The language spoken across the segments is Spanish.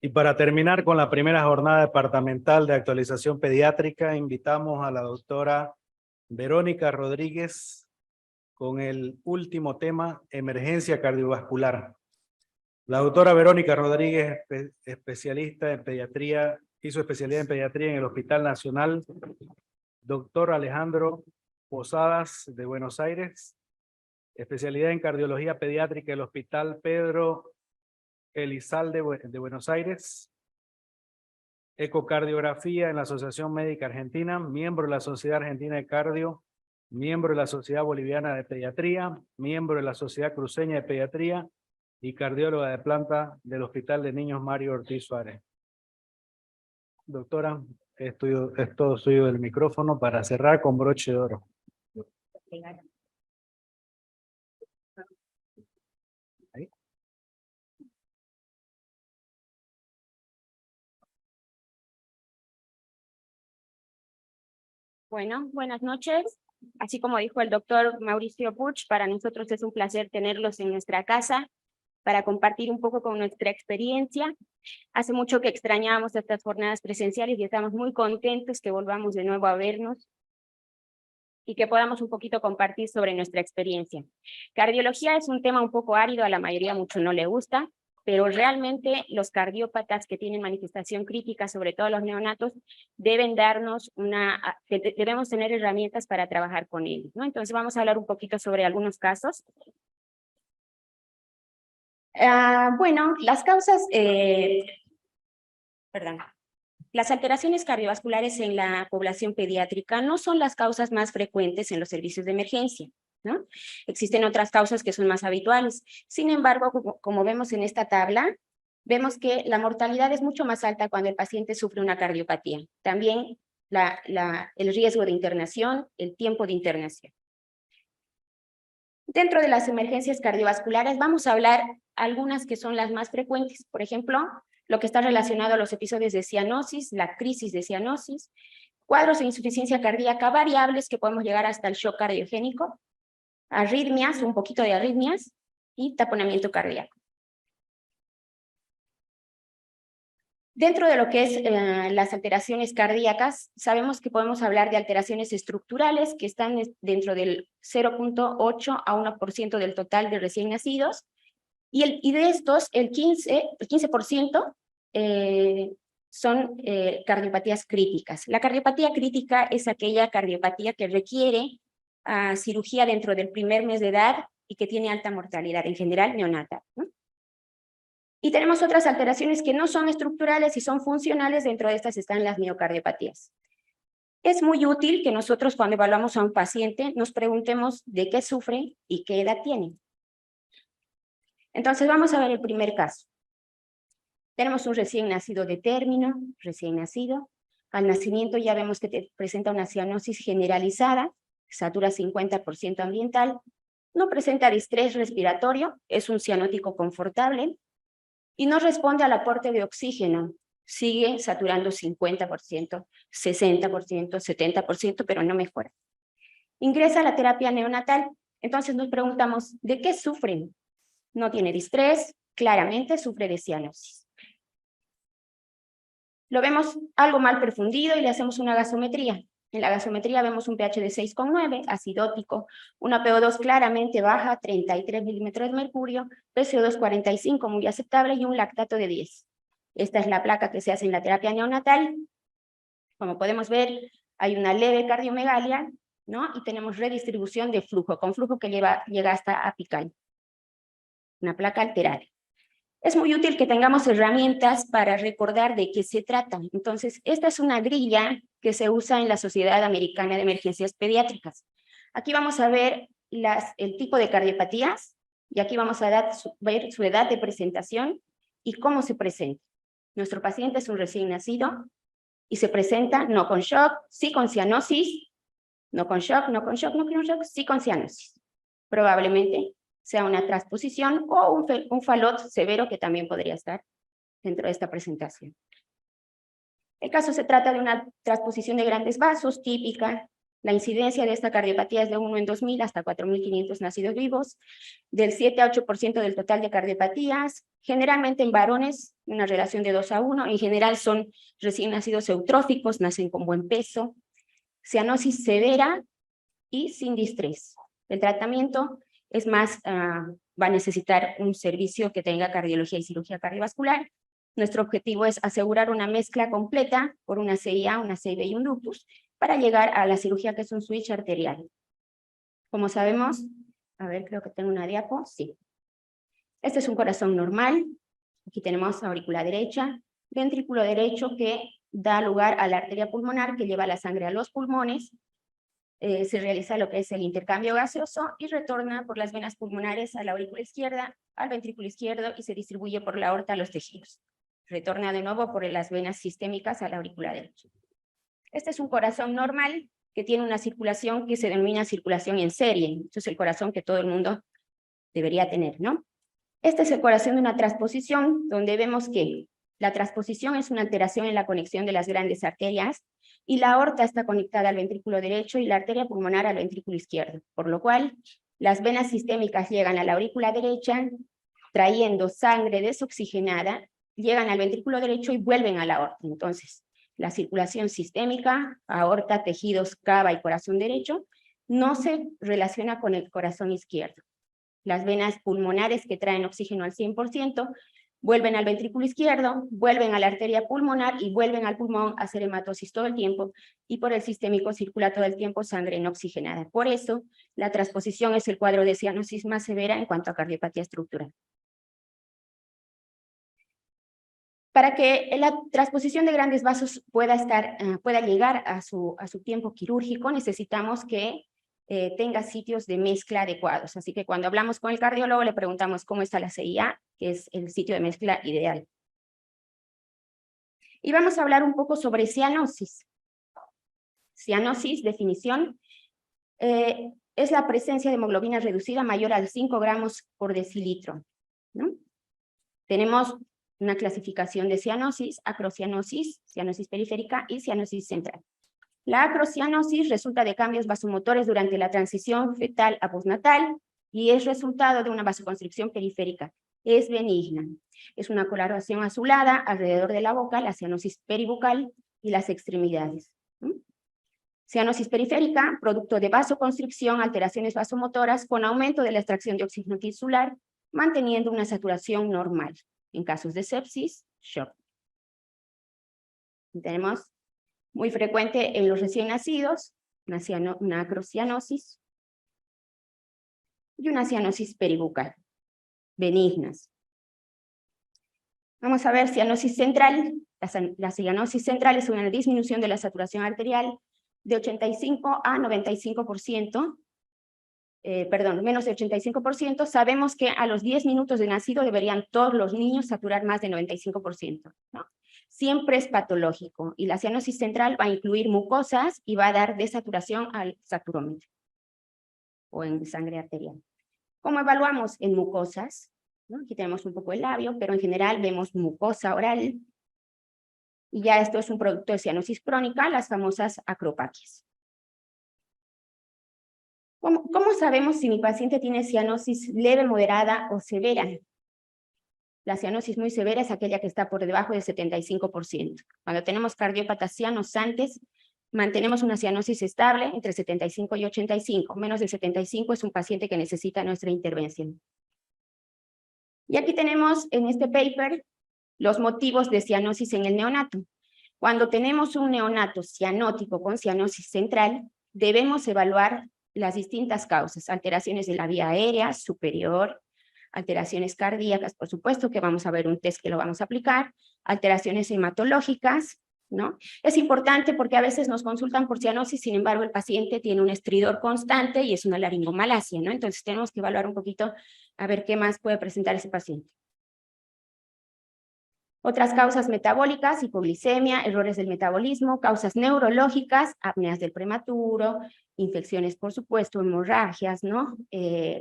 Y para terminar con la primera jornada departamental de actualización pediátrica, invitamos a la doctora Verónica Rodríguez con el último tema, emergencia cardiovascular. La doctora Verónica Rodríguez, especialista en pediatría, hizo especialidad en pediatría en el Hospital Nacional Doctor Alejandro Posadas de Buenos Aires, especialidad en cardiología pediátrica en el Hospital Pedro Elizalde de Buenos Aires, ecocardiografía en la Asociación Médica Argentina, miembro de la Sociedad Argentina de Cardio, miembro de la Sociedad Boliviana de Pediatría, miembro de la Sociedad Cruceña de Pediatría y cardióloga de planta del Hospital de Niños Mario Ortiz Suárez. Doctora, es todo suyo del micrófono para cerrar con broche de oro. Ahí. Bueno, buenas noches. Así como dijo el doctor Mauricio Puig, para nosotros es un placer tenerlos en nuestra casa para compartir un poco con nuestra experiencia. Hace mucho que extrañábamos estas jornadas presenciales y estamos muy contentos que volvamos de nuevo a vernos y que podamos un poquito compartir sobre nuestra experiencia. Cardiología es un tema un poco árido, a la mayoría mucho no le gusta, pero realmente los cardiópatas que tienen manifestación crítica, sobre todo los neonatos, debemos tener herramientas para trabajar con ellos, ¿no? Entonces vamos a hablar un poquito sobre algunos casos. Bueno, las causas, las alteraciones cardiovasculares en la población pediátrica no son las causas más frecuentes en los servicios de emergencia, ¿no? Existen otras causas que son más habituales. Sin embargo, como vemos en esta tabla, vemos que la mortalidad es mucho más alta cuando el paciente sufre una cardiopatía. También el riesgo de internación, el tiempo de internación. Dentro de las emergencias cardiovasculares vamos a hablar algunas que son las más frecuentes. Por ejemplo, lo que está relacionado a los episodios de cianosis, la crisis de cianosis, cuadros de insuficiencia cardíaca variables que podemos llegar hasta el shock cardiogénico, arritmias, un poquito de arritmias y taponamiento cardíaco. Dentro de lo que es las alteraciones cardíacas, sabemos que podemos hablar de alteraciones estructurales que están dentro del 0.8 a 1% del total de recién nacidos, y de estos el 15% son cardiopatías críticas. La cardiopatía crítica es aquella cardiopatía que requiere cirugía dentro del primer mes de edad y que tiene alta mortalidad, en general neonata, ¿no? Y tenemos otras alteraciones que no son estructurales y son funcionales. Dentro de estas están las miocardiopatías. Es muy útil que nosotros cuando evaluamos a un paciente nos preguntemos de qué sufre y qué edad tiene. Entonces vamos a ver el primer caso. Tenemos un recién nacido de término, recién nacido. Al nacimiento ya vemos que presenta una cianosis generalizada, satura 50% ambiental, no presenta distrés respiratorio, es un cianótico confortable, y no responde al aporte de oxígeno. Sigue saturando 50%, 60%, 70%, pero no mejora. Ingresa a la terapia neonatal. Entonces nos preguntamos, ¿de qué sufren? No tiene distrés, claramente sufre de cianosis. Lo vemos algo mal perfundido y le hacemos una gasometría. En la gasometría vemos un pH de 6,9, acidótico, una PO2 claramente baja, 33 milímetros de mercurio, PCO2 45, muy aceptable, y un lactato de 10. Esta es la placa que se hace en la terapia neonatal. Como podemos ver, hay una leve cardiomegalia, ¿no? Y tenemos redistribución de flujo, con flujo que llega hasta apical. Una placa alterada. Es muy útil que tengamos herramientas para recordar de qué se trata. Entonces, esta es una grilla que se usa en la Sociedad Americana de Emergencias Pediátricas. Aquí vamos a ver el tipo de cardiopatías, y aquí vamos a ver su edad de presentación y cómo se presenta. Nuestro paciente es un recién nacido y se presenta no con shock, sí con cianosis, no con shock, no con shock, no con shock, sí con cianosis. Probablemente sea una transposición o un falot severo que también podría estar dentro de esta presentación. El caso se trata de una transposición de grandes vasos típica, La incidencia de esta cardiopatía es de 1 en 2.000 hasta 4.500 nacidos vivos, del 7 a 8% del total de cardiopatías, generalmente en varones, una relación de 2 a 1, en general son recién nacidos eutróficos, nacen con buen peso, cianosis severa y sin distrés. El tratamiento es más, va a necesitar un servicio que tenga cardiología y cirugía cardiovascular. Nuestro objetivo es asegurar una mezcla completa por una CIA, una CIB y un lupus, para llegar a la cirugía que es un switch arterial. Como sabemos, a ver, creo que tengo una diapo, sí. Este es un corazón normal, aquí tenemos auricular derecha, ventrículo derecho que da lugar a la arteria pulmonar que lleva la sangre a los pulmones, se realiza lo que es el intercambio gaseoso y retorna por las venas pulmonares a la aurícula izquierda, al ventrículo izquierdo y se distribuye por la aorta a los tejidos. Retorna de nuevo por las venas sistémicas a la aurícula derecha. Este es un corazón normal que tiene una circulación que se denomina circulación en serie. Esto es el corazón que todo el mundo debería tener, ¿no? Este es el corazón de una transposición, donde vemos que la transposición es una alteración en la conexión de las grandes arterias, y la aorta está conectada al ventrículo derecho y la arteria pulmonar al ventrículo izquierdo, por lo cual las venas sistémicas llegan a la aurícula derecha, trayendo sangre desoxigenada, llegan al ventrículo derecho y vuelven a la aorta. Entonces, la circulación sistémica, aorta, tejidos, cava y corazón derecho, no se relaciona con el corazón izquierdo. Las venas pulmonares que traen oxígeno al 100% vuelven al ventrículo izquierdo, vuelven a la arteria pulmonar y vuelven al pulmón a hacer hematosis todo el tiempo, y por el sistémico circula todo el tiempo sangre no oxigenada. Por eso, la transposición es el cuadro de cianosis más severa en cuanto a cardiopatía estructural. Para que la transposición de grandes vasos pueda llegar a su tiempo quirúrgico, necesitamos que tenga sitios de mezcla adecuados. Así que cuando hablamos con el cardiólogo le preguntamos cómo está la CIA, que es el sitio de mezcla ideal. Y vamos a hablar un poco sobre cianosis. Cianosis, definición, es la presencia de hemoglobina reducida mayor a 5 gramos por decilitro, ¿no? Tenemos una clasificación de cianosis, acrocianosis, cianosis periférica y cianosis central. La acrocianosis resulta de cambios vasomotores durante la transición fetal a postnatal y es resultado de una vasoconstricción periférica. Es benigna. Es una coloración azulada alrededor de la boca, la cianosis peribucal y las extremidades. Cianosis periférica, producto de vasoconstricción, alteraciones vasomotoras con aumento de la extracción de oxígeno tisular, manteniendo una saturación normal. En casos de sepsis, shock. Tenemos muy frecuente en los recién nacidos, una acrocianosis y una cianosis peribucal, benignas. Vamos a ver cianosis central. La cianosis central es una disminución de la saturación arterial de 85 a 95%, menos de 85%, sabemos que a los 10 minutos de nacido deberían todos los niños saturar más de 95%, ¿no? Siempre es patológico, y la cianosis central va a incluir mucosas y va a dar desaturación al saturómetro, o en sangre arterial. ¿Cómo evaluamos en mucosas? ¿No? Aquí tenemos un poco el labio, pero en general vemos mucosa oral, y ya esto es un producto de cianosis crónica, las famosas acropatias. ¿Cómo sabemos si mi paciente tiene cianosis leve, moderada o severa? La cianosis muy severa es aquella que está por debajo del 75%. Cuando tenemos cardiópatas cianosantes, mantenemos una cianosis estable entre 75 y 85. Menos de 75 es un paciente que necesita nuestra intervención. Y aquí tenemos en este paper los motivos de cianosis en el neonato. Cuando tenemos un neonato cianótico con cianosis central, debemos evaluar las distintas causas: alteraciones de la vía aérea superior, alteraciones cardíacas, por supuesto que vamos a ver un test que lo vamos a aplicar, alteraciones hematológicas, ¿no? Es importante porque a veces nos consultan por cianosis, sin embargo el paciente tiene un estridor constante y es una laringomalacia, ¿no? Entonces tenemos que evaluar un poquito a ver qué más puede presentar ese paciente. Otras causas metabólicas: hipoglicemia, errores del metabolismo, causas neurológicas, apneas del prematuro, infecciones, por supuesto, hemorragias, ¿no?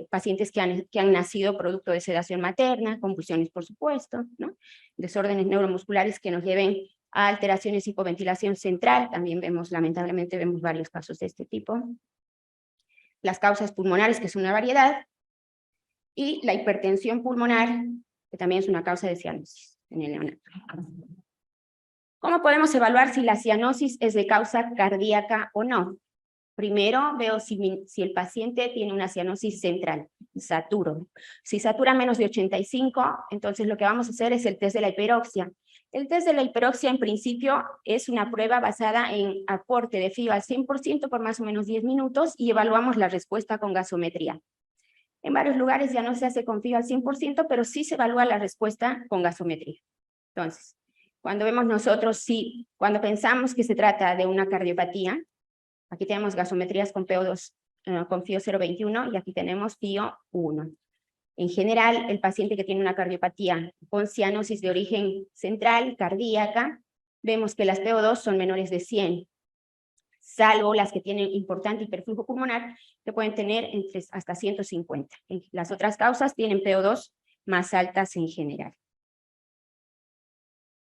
Pacientes que han nacido producto de sedación materna, convulsiones, por supuesto, ¿no? Desórdenes neuromusculares que nos lleven a alteraciones de hipoventilación central, también lamentablemente vemos varios casos de este tipo. Las causas pulmonares, que es una variedad, y la hipertensión pulmonar, que también es una causa de cianosis en el neonato. ¿Cómo podemos evaluar si la cianosis es de causa cardíaca o no? Primero veo si el paciente tiene una cianosis central, saturo. Si satura menos de 85, entonces lo que vamos a hacer es el test de la hiperoxia. El test de la hiperoxia en principio es una prueba basada en aporte de FIO al 100% por más o menos 10 minutos y evaluamos la respuesta con gasometría. En varios lugares ya no se hace con FIO al 100%, pero sí se evalúa la respuesta con gasometría. Entonces, cuando vemos nosotros, cuando pensamos que se trata de una cardiopatía, aquí tenemos gasometrías con PO2, con FIO 0.21 y aquí tenemos FIO 1. En general, el paciente que tiene una cardiopatía con cianosis de origen central, cardíaca, vemos que las PO2 son menores de 100, salvo las que tienen importante hiperflujo pulmonar, que pueden tener hasta 150. Las otras causas tienen PO2 más altas en general.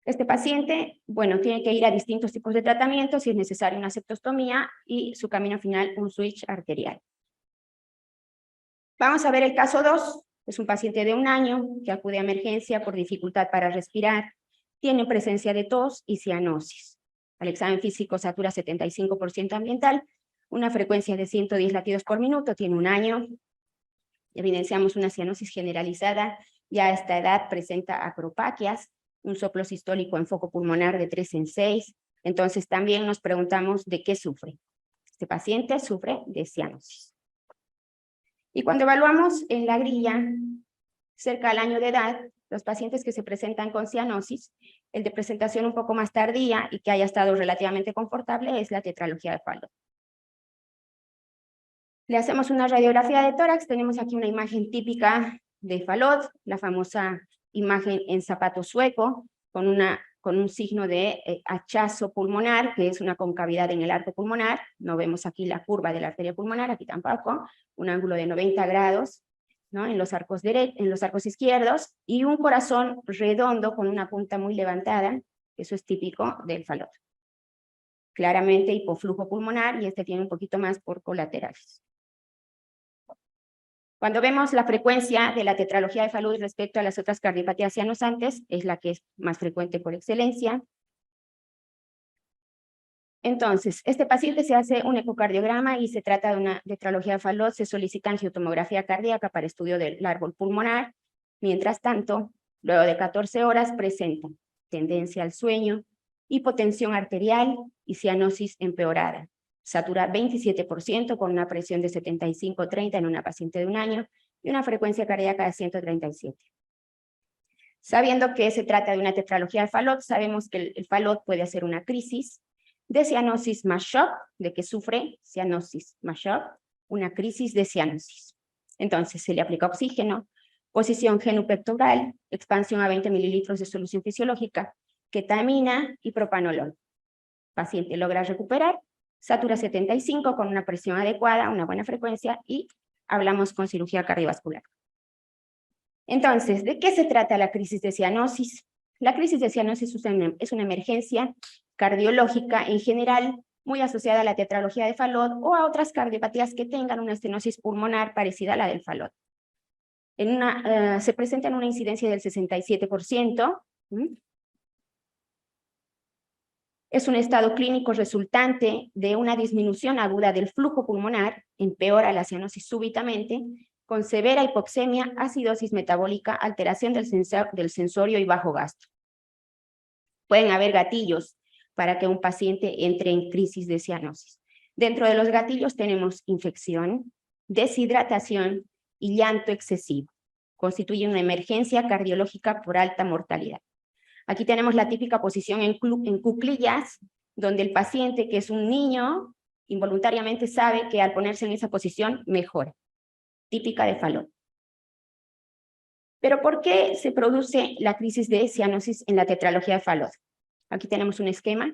Este paciente, bueno, tiene que ir a distintos tipos de tratamiento, si es necesario una septostomía y su camino final un switch arterial. Vamos a ver el caso 2. Es un paciente de 1 año que acude a emergencia por dificultad para respirar, tiene presencia de tos y cianosis. Al examen físico satura 75% ambiental, una frecuencia de 110 latidos por minuto, tiene 1 año. Evidenciamos una cianosis generalizada, ya a esta edad presenta acropaquias, un soplo sistólico en foco pulmonar de 3 en 6. Entonces también nos preguntamos de qué sufre. Este paciente sufre de cianosis. Y cuando evaluamos en la grilla, cerca al año de edad, los pacientes que se presentan con cianosis, el de presentación un poco más tardía y que haya estado relativamente confortable es la tetralogía de Fallot. Le hacemos una radiografía de tórax, tenemos aquí una imagen típica de Fallot, la famosa imagen en zapato sueco, con un signo de hachazo pulmonar, que es una concavidad en el arco pulmonar. No vemos aquí la curva de la arteria pulmonar, aquí tampoco. Un ángulo de 90 grados, ¿no? en los arcos izquierdos, y un corazón redondo con una punta muy levantada, eso es típico del Fallot. Claramente hipoflujo pulmonar, y este tiene un poquito más por colaterales. Cuando vemos la frecuencia de la tetralogía de Fallot respecto a las otras cardiopatías cianosantes, es la que es más frecuente por excelencia. Entonces, este paciente se hace un ecocardiograma y se trata de una tetralogía de Fallot, se solicita angiotomografía cardíaca para estudio del árbol pulmonar. Mientras tanto, luego de 14 horas presenta tendencia al sueño, hipotensión arterial y cianosis empeorada. Satura 27% con una presión de 75/30 en una paciente de 1 año y una frecuencia cardíaca de 137. Sabiendo que se trata de una tetralogía de Fallot, sabemos que el Fallot puede hacer una crisis de cianosis más shock, de que sufre cianosis más shock, una crisis de cianosis. Entonces se le aplica oxígeno, posición genupectoral, expansión a 20 mililitros de solución fisiológica, ketamina y propanolol. Paciente logra recuperar, satura 75 con una presión adecuada, una buena frecuencia, y hablamos con cirugía cardiovascular. Entonces, ¿de qué se trata la crisis de cianosis? La crisis de cianosis es una emergencia cardiológica en general, muy asociada a la tetralogía de Fallot o a otras cardiopatías que tengan una estenosis pulmonar parecida a la del Fallot. Se presenta en una incidencia del 67%. Es un estado clínico resultante de una disminución aguda del flujo pulmonar, empeora la cianosis súbitamente, con severa hipoxemia, acidosis metabólica, alteración del sensorio y bajo gasto. Pueden haber gatillos para que un paciente entre en crisis de cianosis. Dentro de los gatillos tenemos infección, deshidratación y llanto excesivo. Constituye una emergencia cardiológica por alta mortalidad. Aquí tenemos la típica posición en cuclillas, donde el paciente, que es un niño, involuntariamente sabe que al ponerse en esa posición mejora. Típica de Fallot. Pero ¿por qué se produce la crisis de cianosis en la tetralogía de Fallot? Aquí tenemos un esquema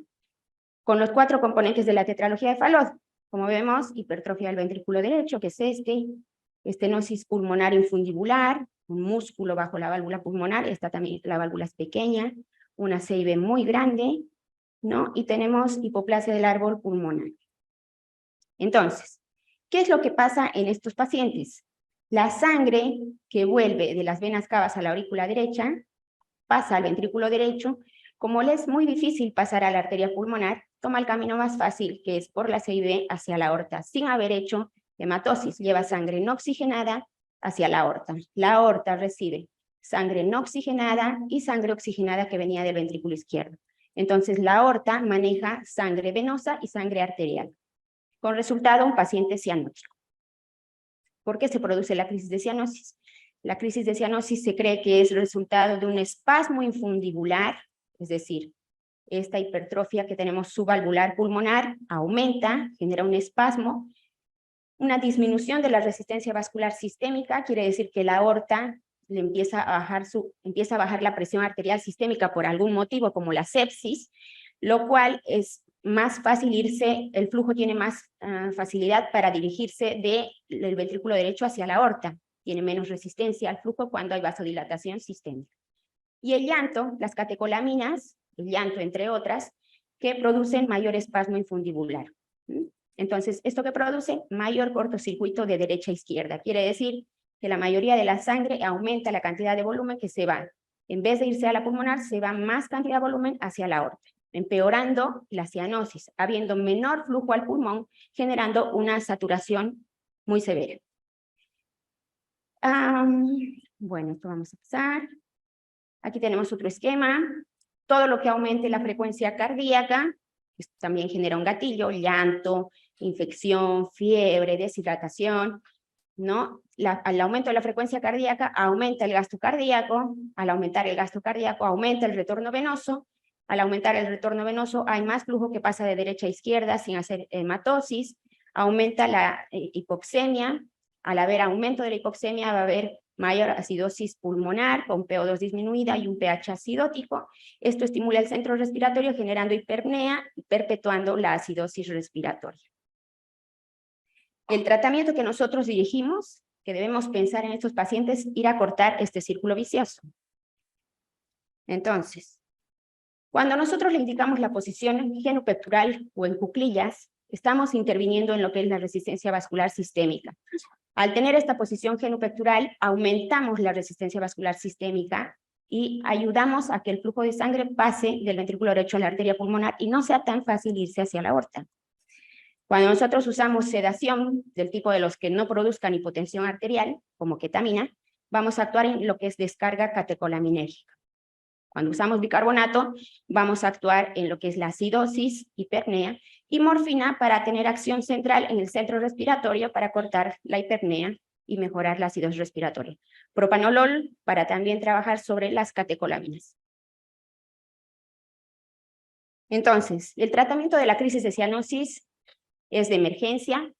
con los 4 componentes de la tetralogía de Fallot. Como vemos, hipertrofia del ventrículo derecho, que es estenosis pulmonar infundibular, un músculo bajo la válvula pulmonar, esta también la válvula es pequeña, una CIB muy grande, ¿no? Y tenemos hipoplasia del árbol pulmonar. Entonces, ¿qué es lo que pasa en estos pacientes? La sangre que vuelve de las venas cavas a la aurícula derecha pasa al ventrículo derecho. Como le es muy difícil pasar a la arteria pulmonar, toma el camino más fácil, que es por la CIB hacia la aorta, sin haber hecho hematosis. Lleva sangre no oxigenada hacia la aorta. La aorta recibe sangre no oxigenada y sangre oxigenada que venía del ventrículo izquierdo. Entonces, la aorta maneja sangre venosa y sangre arterial. Con resultado, un paciente cianótico. ¿Por qué se produce la crisis de cianosis? La crisis de cianosis se cree que es resultado de un espasmo infundibular, es decir, esta hipertrofia que tenemos subvalvular pulmonar aumenta, genera un espasmo, una disminución de la resistencia vascular sistémica, quiere decir que la aorta le empieza a bajar la presión arterial sistémica por algún motivo, como la sepsis, lo cual es más fácil irse, el flujo tiene más facilidad para dirigirse del ventrículo derecho hacia la aorta, tiene menos resistencia al flujo cuando hay vasodilatación sistémica. Y el llanto, las catecolaminas, el llanto entre otras, que producen mayor espasmo infundibular. Entonces, ¿esto que produce? Mayor cortocircuito de derecha a izquierda. Quiere decir que la mayoría de la sangre aumenta la cantidad de volumen que se va. En vez de irse a la pulmonar, se va más cantidad de volumen hacia la aorta, empeorando la cianosis, habiendo menor flujo al pulmón, generando una saturación muy severa. Bueno, esto vamos a pasar. Aquí tenemos otro esquema. Todo lo que aumente la frecuencia cardíaca, esto también genera un gatillo, llanto, infección, fiebre, deshidratación, ¿no? Al aumento de la frecuencia cardíaca aumenta el gasto cardíaco, al aumentar el gasto cardíaco aumenta el retorno venoso, al aumentar el retorno venoso hay más flujo que pasa de derecha a izquierda sin hacer hematosis, aumenta la hipoxemia, al haber aumento de la hipoxemia va a haber mayor acidosis pulmonar con PO2 disminuida y un pH acidótico. Esto estimula el centro respiratorio generando hiperpnea y perpetuando la acidosis respiratoria. El tratamiento que nosotros dirigimos, que debemos pensar en estos pacientes, ir a cortar este círculo vicioso. Entonces, cuando nosotros le indicamos la posición genupectoral o en cuclillas, estamos interviniendo en lo que es la resistencia vascular sistémica. Al tener esta posición genupectoral, aumentamos la resistencia vascular sistémica y ayudamos a que el flujo de sangre pase del ventrículo derecho a la arteria pulmonar y no sea tan fácil irse hacia la aorta. Cuando nosotros usamos sedación del tipo de los que no produzcan hipotensión arterial, como ketamina, vamos a actuar en lo que es descarga catecolaminérgica. Cuando usamos bicarbonato, vamos a actuar en lo que es la acidosis, hiperpnea, y morfina para tener acción central en el centro respiratorio para cortar la hiperpnea y mejorar la acidosis respiratoria. Propanolol para también trabajar sobre las catecolaminas. Entonces, el tratamiento de la crisis de cianosis es de emergencia.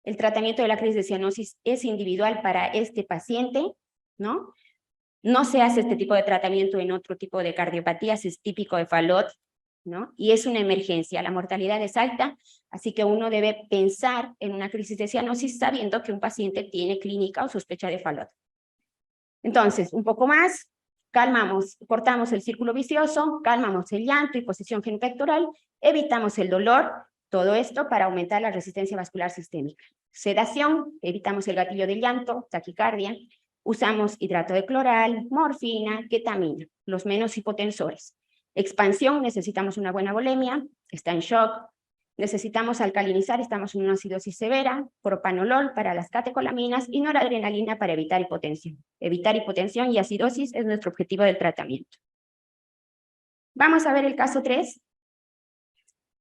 El tratamiento de la crisis de cianosis es individual para este paciente, ¿no? No se hace este tipo de tratamiento en otro tipo de cardiopatías, es típico de Fallot, ¿no? Y es una emergencia, la mortalidad es alta, así que uno debe pensar en una crisis de cianosis sabiendo que un paciente tiene clínica o sospecha de Fallot. Entonces, un poco más, calmamos, cortamos el círculo vicioso, calmamos el llanto y posición genupectoral, evitamos el dolor, todo esto para aumentar la resistencia vascular sistémica. Sedación, evitamos el gatillo del llanto, taquicardia, usamos hidrato de cloral, morfina, ketamina, los menos hipotensores. Expansión, necesitamos una buena volemia, está en shock. Necesitamos alcalinizar, estamos en una acidosis severa, propanolol para las catecolaminas y noradrenalina para evitar hipotensión. Evitar hipotensión y acidosis es nuestro objetivo del tratamiento. Vamos a ver el caso 3.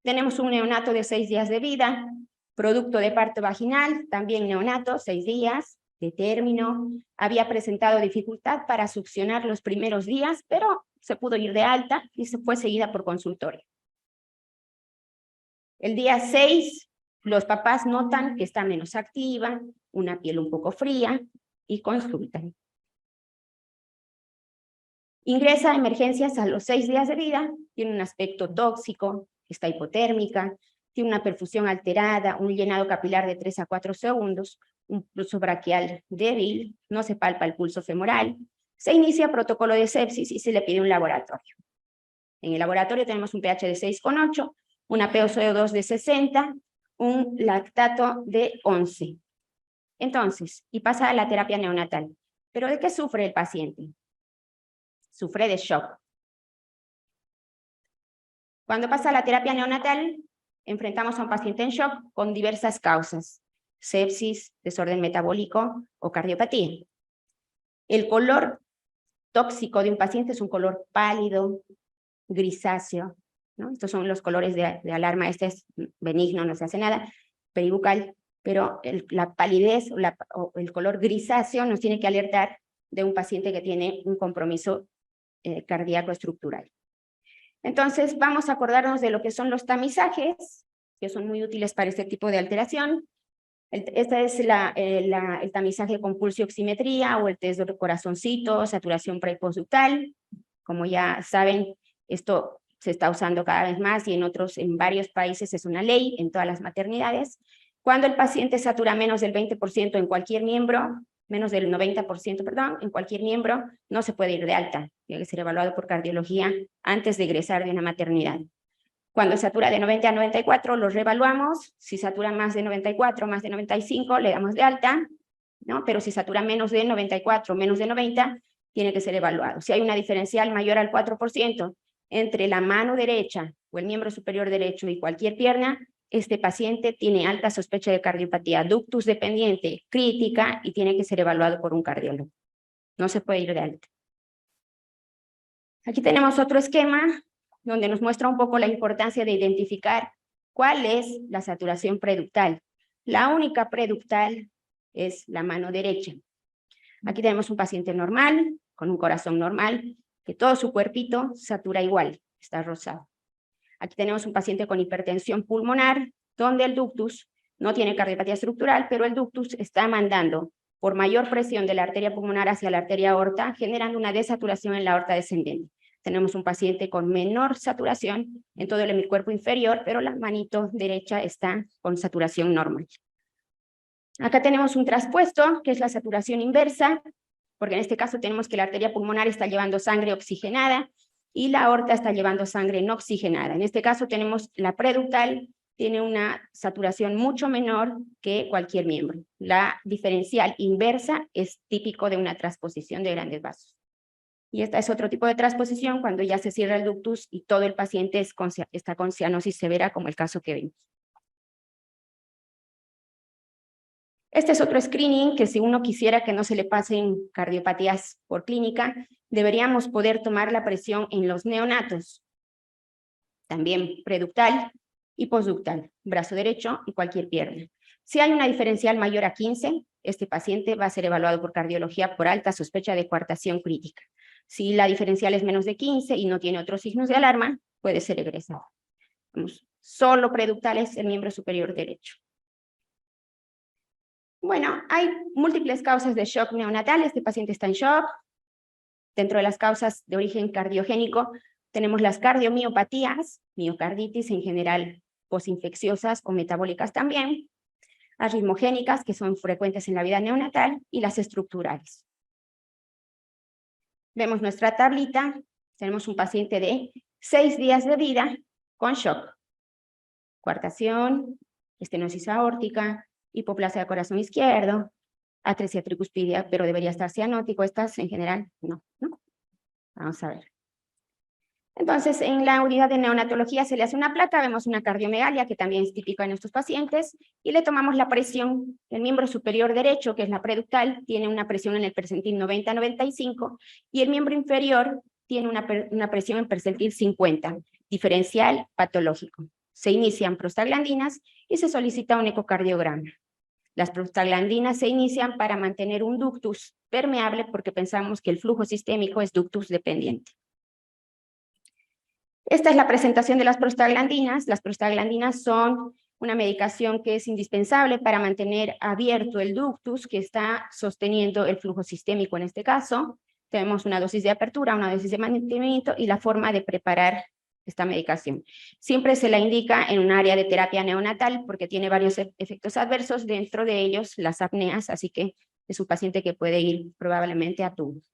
Tenemos un neonato de 6 días de vida, producto de parto vaginal, también neonato, 6 días de término. Había presentado dificultad para succionar los primeros días, pero se pudo ir de alta y se fue seguida por consultorio. El día 6, los papás notan que está menos activa, una piel un poco fría y consultan. Ingresa a emergencias a los 6 días de vida, tiene un aspecto tóxico, está hipotérmica, tiene una perfusión alterada, un llenado capilar de 3 a 4 segundos, un pulso braquial débil, no se palpa el pulso femoral, se inicia protocolo de sepsis y se le pide un laboratorio. En el laboratorio tenemos un pH de 6,8, una PaCO2 de 60, un lactato de 11. Entonces, y pasa a la terapia neonatal. ¿Pero de qué sufre el paciente? Sufre de shock. Cuando pasa a la terapia neonatal, enfrentamos a un paciente en shock con diversas causas: sepsis, desorden metabólico o cardiopatía. El color tóxico de un paciente es un color pálido, grisáceo, ¿no? Estos son los colores de alarma. Este es benigno, no se hace nada, peribucal, pero la palidez o el color grisáceo nos tiene que alertar de un paciente que tiene un compromiso cardíaco estructural. Entonces, vamos a acordarnos de lo que son los tamizajes, que son muy útiles para este tipo de alteración. Este es el tamizaje con pulso y oximetría, o el test de corazoncito, saturación pre- y postductal. Como ya saben, esto se está usando cada vez más y en varios países es una ley, en todas las maternidades. Cuando el paciente satura menos del 20% en cualquier miembro, menos del 90%, perdón, en cualquier miembro, no se puede ir de alta. Tiene que ser evaluado por cardiología antes de egresar de una maternidad. Cuando satura de 90 a 94, lo reevaluamos. Si satura más de 94, más de 95, le damos de alta, ¿no? Pero si satura menos de 94, menos de 90, tiene que ser evaluado. Si hay una diferencial mayor al 4% entre la mano derecha o el miembro superior derecho y cualquier pierna, este paciente tiene alta sospecha de cardiopatía ductus dependiente crítica y tiene que ser evaluado por un cardiólogo. No se puede ir de alta. Aquí tenemos otro esquema donde nos muestra un poco la importancia de identificar cuál es la saturación preductal. La única preductal es la mano derecha. Aquí tenemos un paciente normal, con un corazón normal, que todo su cuerpito satura igual, está rosado. Aquí tenemos un paciente con hipertensión pulmonar, donde el ductus no tiene cardiopatía estructural, pero el ductus está mandando por mayor presión de la arteria pulmonar hacia la arteria aorta, generando una desaturación en la aorta descendente. Tenemos un paciente con menor saturación en todo el hemicuerpo inferior, pero la manito derecha está con saturación normal. Acá tenemos un traspuesto, que es la saturación inversa, porque en este caso tenemos que la arteria pulmonar está llevando sangre oxigenada y la aorta está llevando sangre no oxigenada. En este caso tenemos la preductal, tiene una saturación mucho menor que cualquier miembro. La diferencial inversa es típico de una transposición de grandes vasos. Y esta es otro tipo de transposición cuando ya se cierra el ductus y todo el paciente está con cianosis severa, como el caso que vimos. Este es otro screening que, si uno quisiera que no se le pasen cardiopatías por clínica, deberíamos poder tomar la presión en los neonatos, también preductal y postductal, brazo derecho y cualquier pierna. Si hay una diferencial mayor a 15, este paciente va a ser evaluado por cardiología por alta sospecha de coartación crítica. Si la diferencial es menos de 15 y no tiene otros signos de alarma, puede ser egresado. Solo preductal es el miembro superior derecho. Bueno, hay múltiples causas de shock neonatal. Este paciente está en shock. Dentro de las causas de origen cardiogénico tenemos las cardiomiopatías, miocarditis en general posinfecciosas o metabólicas también, arritmogénicas, que son frecuentes en la vida neonatal, y las estructurales. Vemos nuestra tablita. Tenemos un paciente de 6 días de vida con shock. Coartación, estenosis aórtica, hipoplasia del corazón izquierdo, atresia tricuspidia, pero debería estar cianótico. Estas en general no. Vamos a ver. Entonces, en la unidad de neonatología se le hace una placa, vemos una cardiomegalia, que también es típica en estos pacientes, y le tomamos la presión. El miembro superior derecho, que es la preductal, tiene una presión en el percentil 90-95, y el miembro inferior tiene una presión en percentil 50, diferencial patológico. Se inician prostaglandinas y se solicita un ecocardiograma. Las prostaglandinas se inician para mantener un ductus permeable, porque pensamos que el flujo sistémico es ductus dependiente. Esta es la presentación de las prostaglandinas. Las prostaglandinas son una medicación que es indispensable para mantener abierto el ductus que está sosteniendo el flujo sistémico en este caso. Tenemos una dosis de apertura, una dosis de mantenimiento y la forma de preparar esta medicación. Siempre se la indica en un área de terapia neonatal porque tiene varios efectos adversos, dentro de ellos las apneas, así que es un paciente que puede ir probablemente a tubos.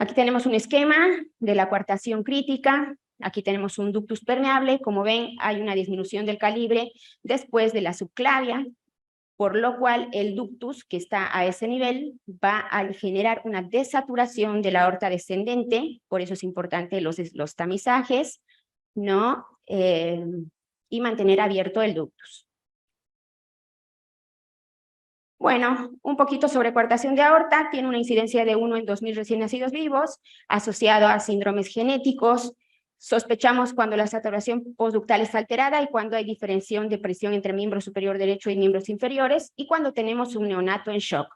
Aquí tenemos un esquema de la coartación crítica. Aquí tenemos un ductus permeable. Como ven, hay una disminución del calibre después de la subclavia, por lo cual el ductus que está a ese nivel va a generar una desaturación de la aorta descendente. Por eso es importante los tamizajes, ¿no? Y mantener abierto el ductus. Bueno, un poquito sobre coartación de aorta. Tiene una incidencia de 1 en 2.000 recién nacidos vivos, asociado a síndromes genéticos. Sospechamos cuando la saturación postductal está alterada y cuando hay diferenciación de presión entre miembro superior derecho y miembros inferiores, y cuando tenemos un neonato en shock.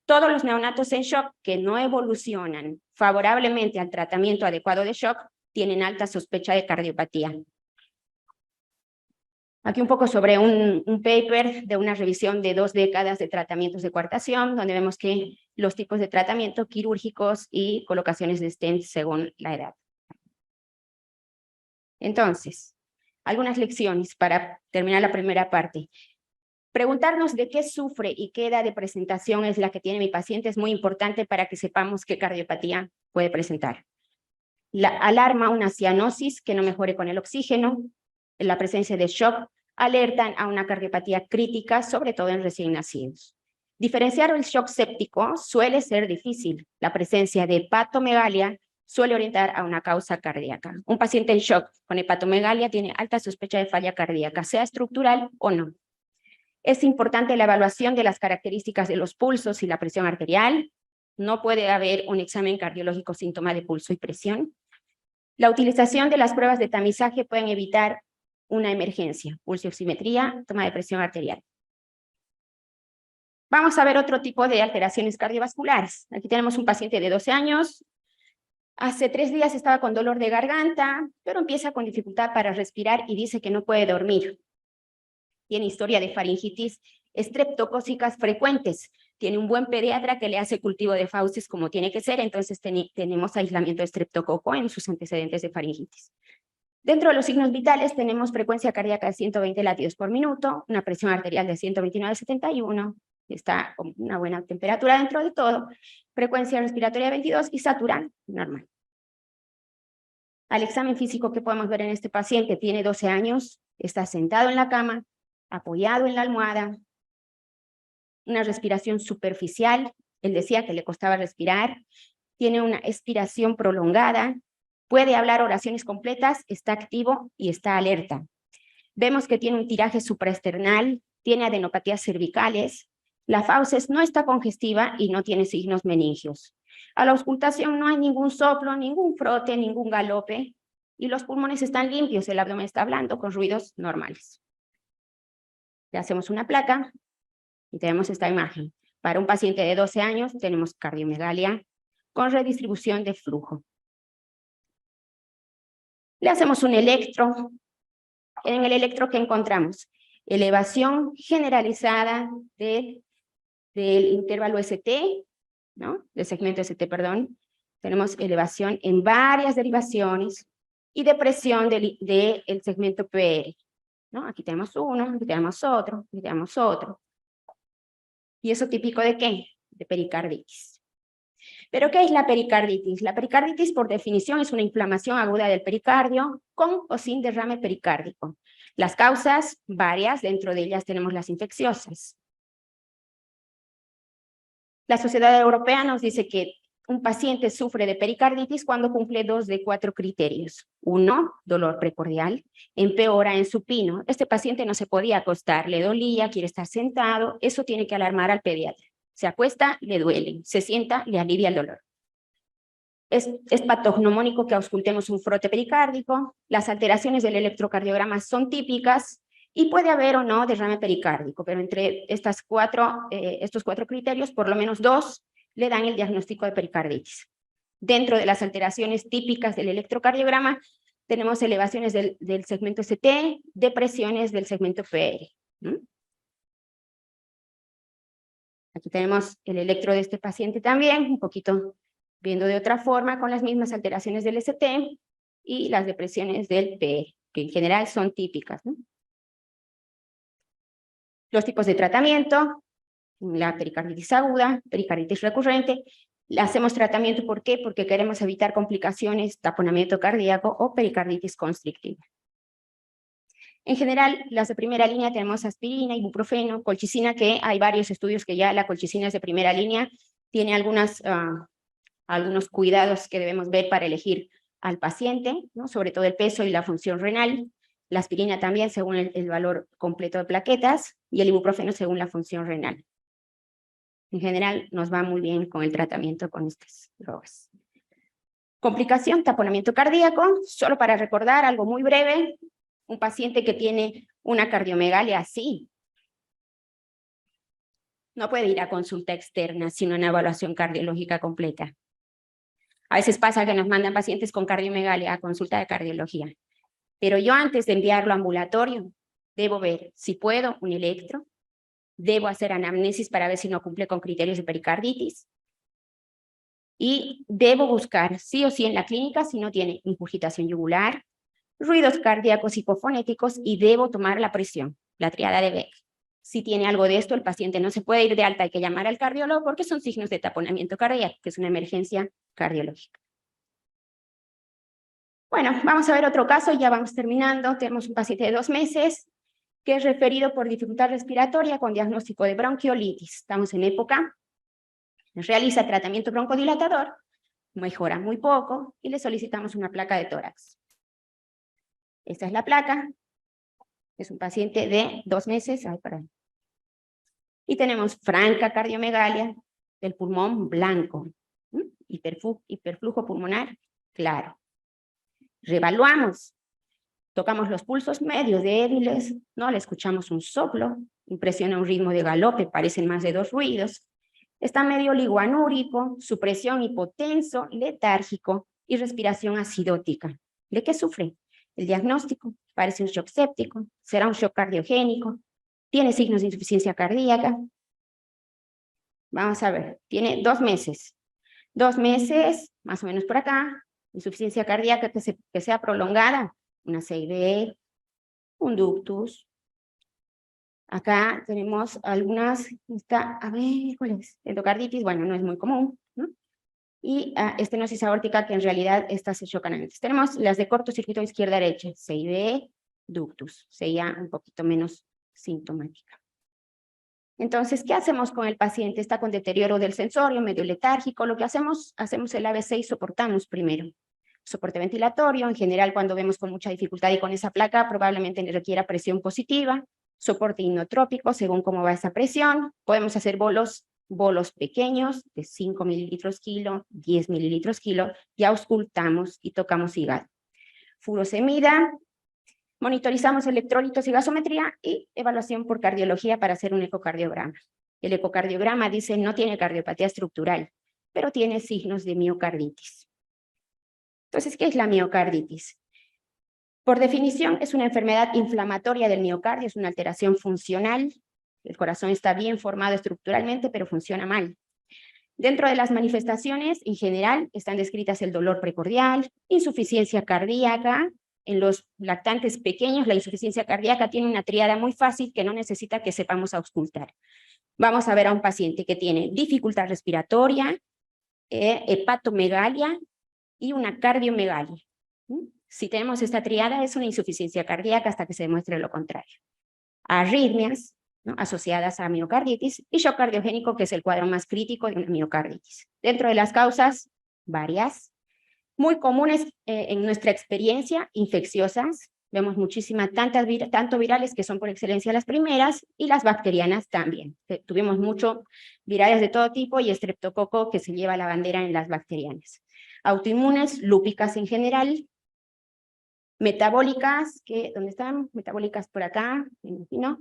Todos los neonatos en shock que no evolucionan favorablemente al tratamiento adecuado de shock tienen alta sospecha de cardiopatía. Aquí un poco sobre un paper de una revisión de 2 décadas de tratamientos de coartación, donde vemos que los tipos de tratamiento quirúrgicos y colocaciones de stent según la edad. Entonces, algunas lecciones para terminar la primera parte. Preguntarnos de qué sufre y qué edad de presentación es la que tiene mi paciente es muy importante para que sepamos qué cardiopatía puede presentar. Alarma una cianosis que no mejore con el oxígeno, la presencia de shock, alertan a una cardiopatía crítica, sobre todo en recién nacidos. Diferenciar el shock séptico suele ser difícil. La presencia de hepatomegalia suele orientar a una causa cardíaca. Un paciente en shock con hepatomegalia tiene alta sospecha de falla cardíaca, sea estructural o no. Es importante la evaluación de las características de los pulsos y la presión arterial. No puede haber un examen cardiológico sin toma de pulso y presión. La utilización de las pruebas de tamizaje pueden evitar una emergencia, pulsioximetría, toma de presión arterial. Vamos a ver otro tipo de alteraciones cardiovasculares. Aquí tenemos un paciente de 12 años. Hace 3 días estaba con dolor de garganta, pero empieza con dificultad para respirar y dice que no puede dormir. Tiene historia de faringitis estreptocócicas frecuentes. Tiene un buen pediatra que le hace cultivo de fauces como tiene que ser, entonces tenemos aislamiento de estreptococo en sus antecedentes de faringitis. Dentro de los signos vitales tenemos frecuencia cardíaca de 120 latidos por minuto, una presión arterial de 129/71, está con una buena temperatura dentro de todo, frecuencia respiratoria de 22 y saturante normal. Al examen físico que podemos ver en este paciente, tiene 12 años, está sentado en la cama, apoyado en la almohada, una respiración superficial, él decía que le costaba respirar, tiene una expiración prolongada, puede hablar oraciones completas, está activo y está alerta. Vemos que tiene un tiraje supraesternal, tiene adenopatías cervicales, la fauces no está congestiva y no tiene signos meningios. A la auscultación no hay ningún soplo, ningún frote, ningún galope, y los pulmones están limpios, el abdomen está blando, con ruidos normales. Le hacemos una placa y tenemos esta imagen. Para un paciente de 12 años tenemos cardiomegalia con redistribución de flujo. Le hacemos un electro. En el electro, ¿qué encontramos? Elevación generalizada del intervalo ST, ¿no? Del segmento ST, perdón. Tenemos elevación en varias derivaciones y depresión del segmento PR, ¿no? Aquí tenemos uno, aquí tenemos otro, aquí tenemos otro. ¿Y eso típico de qué? De pericarditis. ¿Pero qué es la pericarditis? La pericarditis, por definición, es una inflamación aguda del pericardio con o sin derrame pericárdico. Las causas, varias, dentro de ellas tenemos las infecciosas. La Sociedad Europea nos dice que un paciente sufre de pericarditis cuando cumple 2 de 4 criterios. 1, dolor precordial, empeora en supino. Este paciente no se podía acostar, le dolía, quiere estar sentado, eso tiene que alarmar al pediatra. Se acuesta, le duele, se sienta, le alivia el dolor. Es patognomónico que auscultemos un frote pericárdico, las alteraciones del electrocardiograma son típicas y puede haber o no derrame pericárdico, pero entre estos 4 criterios, por lo menos 2 le dan el diagnóstico de pericarditis. Dentro de las alteraciones típicas del electrocardiograma, tenemos elevaciones del segmento ST, depresiones del segmento PR. Aquí tenemos el electro de este paciente también, un poquito viendo de otra forma, con las mismas alteraciones del ST y las depresiones del PR, que en general son típicas, ¿no? Los tipos de tratamiento, la pericarditis aguda, pericarditis recurrente, Hacemos tratamiento, ¿por qué? Porque queremos evitar complicaciones, taponamiento cardíaco o pericarditis constrictiva. En general, las de primera línea tenemos aspirina, ibuprofeno, colchicina, que hay varios estudios que ya la colchicina es de primera línea, tiene algunos cuidados que debemos ver para elegir al paciente, ¿no? Sobre todo el peso y la función renal. La aspirina también según el valor completo de plaquetas y el ibuprofeno según la función renal. En general nos va muy bien con el tratamiento con estas drogas. Complicación, taponamiento cardíaco, solo para recordar algo muy breve, un paciente que tiene una cardiomegalia así, no puede ir a consulta externa sin una evaluación cardiológica completa. A veces pasa que nos mandan pacientes con cardiomegalia a consulta de cardiología, pero yo antes de enviarlo a ambulatorio, debo ver si puedo un electro, debo hacer anamnesis para ver si no cumple con criterios de pericarditis, y debo buscar sí o sí en la clínica si no tiene ingurgitación yugular, ruidos cardíacos hipofonéticos, y debo tomar la presión, la triada de Beck. Si tiene algo de esto, el paciente no se puede ir de alta, hay que llamar al cardiólogo porque son signos de taponamiento cardíaco, que es una emergencia cardiológica. Bueno, vamos a ver otro caso, ya vamos terminando. Tenemos un paciente de 2 meses que es referido por dificultad respiratoria con diagnóstico de bronquiolitis. Estamos en época, realiza tratamiento broncodilatador, mejora muy poco y le solicitamos una placa de tórax. Esta es la placa, es un paciente de 2 meses, y tenemos franca cardiomegalia del pulmón blanco, hiperflujo pulmonar claro. Reevaluamos, tocamos los pulsos medios débiles, no le escuchamos un soplo, impresiona un ritmo de galope, parecen más de 2 ruidos, está medio oligoanúrico, su presión hipotenso, letárgico y respiración acidótica. ¿De qué sufre? El diagnóstico parece un shock séptico, será un shock cardiogénico, tiene signos de insuficiencia cardíaca. Vamos a ver, tiene 2 meses. 2 meses, más o menos por acá, insuficiencia cardíaca que sea prolongada, una CIB, un ductus. Acá tenemos algunas, a ver, ¿cuál es? Endocarditis, bueno, no es muy común, ¿no? Y estenosis aórtica, que en realidad estas se chocan antes. Tenemos las de cortocircuito izquierda-derecha, CIB, ductus, sería un poquito menos sintomática. Entonces, ¿qué hacemos con el paciente? Está con deterioro del sensorio, medio letárgico. Lo que hacemos el ABC y soportamos primero. Soporte ventilatorio, en general cuando vemos con mucha dificultad y con esa placa, probablemente le requiera presión positiva. Soporte inotrópico, según cómo va esa presión. Podemos hacer bolos pequeños de 5 mililitros kilo, 10 mililitros kilo, y auscultamos y tocamos hígado. Furosemida, monitorizamos electrolitos y gasometría y evaluación por cardiología para hacer un ecocardiograma. El ecocardiograma dice no tiene cardiopatía estructural, pero tiene signos de miocarditis. Entonces, ¿qué es la miocarditis? Por definición, es una enfermedad inflamatoria del miocardio, es una alteración funcional. El corazón está bien formado estructuralmente, pero funciona mal. Dentro de las manifestaciones, en general, están descritas el dolor precordial, insuficiencia cardíaca. En los lactantes pequeños, la insuficiencia cardíaca tiene una tríada muy fácil que no necesita que sepamos auscultar. Vamos a ver a un paciente que tiene dificultad respiratoria, hepatomegalia y una cardiomegalia. Si tenemos esta tríada, es una insuficiencia cardíaca hasta que se demuestre lo contrario. Arritmias, ¿no?, asociadas a miocarditis, y shock cardiogénico, que es el cuadro más crítico de una miocarditis. Dentro de las causas, varias, muy comunes en nuestra experiencia, infecciosas. Vemos muchísimas, tanto virales, que son por excelencia las primeras, y las bacterianas también. Tuvimos mucho virales de todo tipo y estreptococo, que se lleva la bandera en las bacterianas. Autoinmunes, lúpicas en general. Metabólicas, ¿dónde están? Metabólicas por acá, ¿no?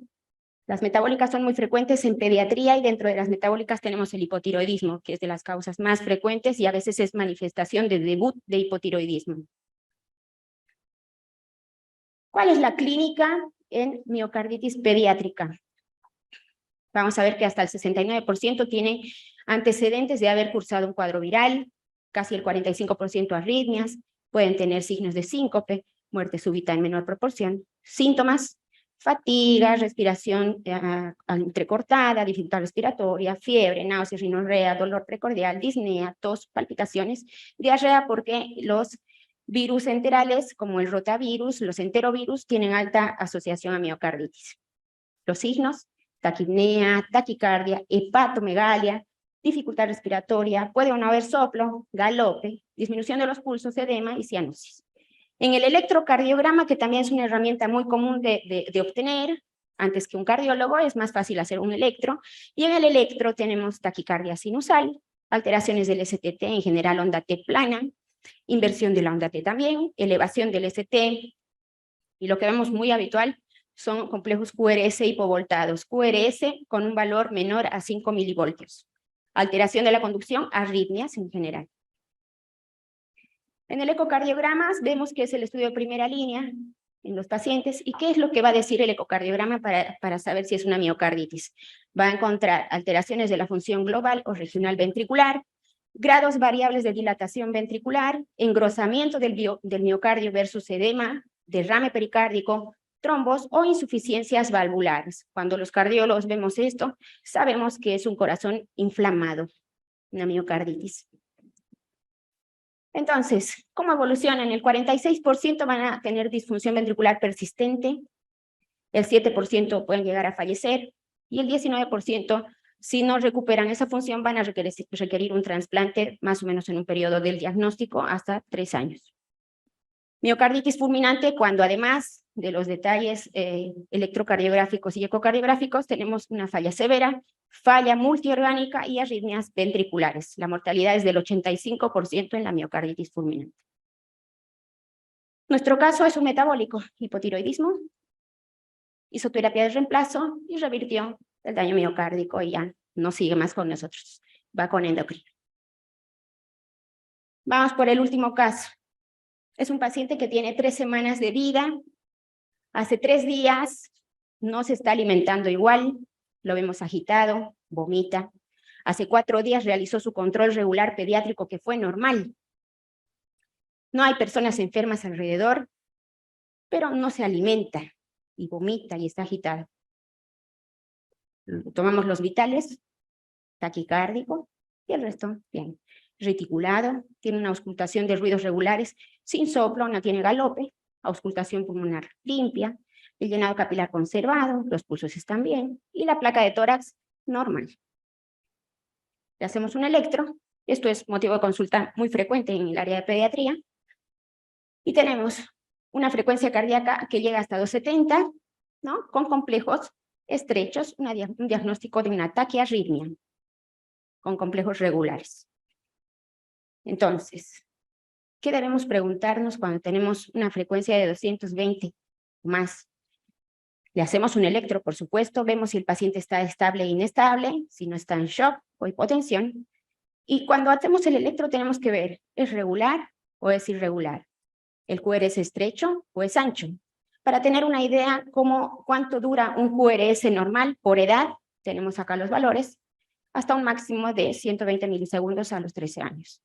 Las metabólicas son muy frecuentes en pediatría, y dentro de las metabólicas tenemos el hipotiroidismo, que es de las causas más frecuentes y a veces es manifestación de debut de hipotiroidismo. ¿Cuál es la clínica en miocarditis pediátrica? Vamos a ver que hasta el 69% tiene antecedentes de haber cursado un cuadro viral, casi el 45% arritmias, pueden tener signos de síncope, muerte súbita en menor proporción. Síntomas: fatiga, respiración entrecortada, dificultad respiratoria, fiebre, náuseas, rinorrea, dolor precordial, disnea, tos, palpitaciones, diarrea, porque los virus enterales, como el rotavirus, los enterovirus, tienen alta asociación a miocarditis. Los signos: taquipnea, taquicardia, hepatomegalia, dificultad respiratoria, puede o no haber soplo, galope, disminución de los pulsos, edema y cianosis. En el electrocardiograma, que también es una herramienta muy común de obtener, antes que un cardiólogo, es más fácil hacer un electro, y en el electro tenemos taquicardia sinusal, alteraciones del STT, en general onda T plana, inversión de la onda T también, elevación del ST, y lo que vemos muy habitual son complejos QRS hipovoltados, QRS con un valor menor a 5 milivoltios. Alteración de la conducción, arritmias en general. En el ecocardiograma vemos que es el estudio de primera línea en los pacientes. ¿Y qué es lo que va a decir el ecocardiograma para saber si es una miocarditis? Va a encontrar alteraciones de la función global o regional ventricular, grados variables de dilatación ventricular, engrosamiento del miocardio versus edema, derrame pericárdico, trombos o insuficiencias valvulares. Cuando los cardiólogos vemos esto, sabemos que es un corazón inflamado, una miocarditis. Entonces, ¿cómo evolucionan? El 46% van a tener disfunción ventricular persistente, el 7% pueden llegar a fallecer, y el 19%, si no recuperan esa función, van a requerir un trasplante más o menos en un periodo del diagnóstico hasta 3 años. Miocarditis fulminante, cuando además de los detalles electrocardiográficos y ecocardiográficos, tenemos una falla severa, falla multiorgánica y arritmias ventriculares. La mortalidad es del 85% en la miocarditis fulminante. Nuestro caso es un metabólico, hipotiroidismo, hizo terapia de reemplazo y revirtió el daño miocárdico y ya no sigue más con nosotros, va con endocrino. Vamos por el último caso. Es un paciente que tiene 3 semanas de vida, hace 3 días no se está alimentando igual, lo vemos agitado, vomita. Hace 4 días realizó su control regular pediátrico que fue normal. No hay personas enfermas alrededor, pero no se alimenta y vomita y está agitado. Tomamos los vitales, taquicárdico y el resto bien. Reticulado, tiene una auscultación de ruidos regulares, sin soplo, no tiene galope, auscultación pulmonar limpia, el llenado capilar conservado, los pulsos están bien, y la placa de tórax normal. Le hacemos un electro, esto es motivo de consulta muy frecuente en el área de pediatría, y tenemos una frecuencia cardíaca que llega hasta 270, ¿no? Con complejos estrechos, un diagnóstico de una taquiarritmia, con complejos regulares. Entonces, ¿qué debemos preguntarnos cuando tenemos una frecuencia de 220 o más? Le hacemos un electro, por supuesto, vemos si el paciente está estable e inestable, si no está en shock o hipotensión. Y cuando hacemos el electro tenemos que ver, ¿es regular o es irregular? ¿El QRS es estrecho o es ancho? Para tener una idea cuánto dura un QRS normal por edad, tenemos acá los valores, hasta un máximo de 120 milisegundos a los 13 años.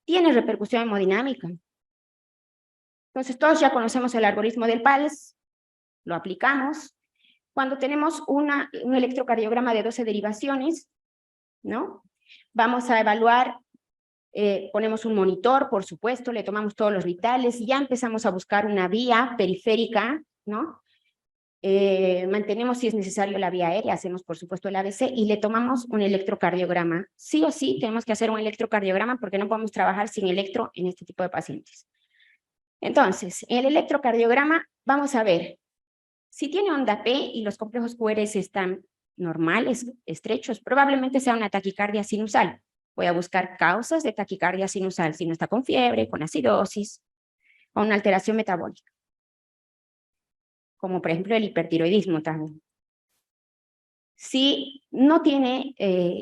¿Tiene repercusión hemodinámica? Entonces todos ya conocemos el algoritmo del PALS, lo aplicamos. Cuando tenemos un electrocardiograma de 12 derivaciones, ¿no? Vamos a evaluar, ponemos un monitor, por supuesto, le tomamos todos los vitales, ya empezamos a buscar una vía periférica, ¿no? Mantenemos si es necesario la vía aérea, hacemos por supuesto el ABC y le tomamos un electrocardiograma. Sí o sí tenemos que hacer un electrocardiograma porque no podemos trabajar sin electro en este tipo de pacientes. Entonces, en el electrocardiograma vamos a ver si tiene onda P y los complejos QRS están normales, estrechos, probablemente sea una taquicardia sinusal. Voy a buscar causas de taquicardia sinusal, si no está con fiebre, con acidosis, o una alteración metabólica, como por ejemplo el hipertiroidismo también. Si no tiene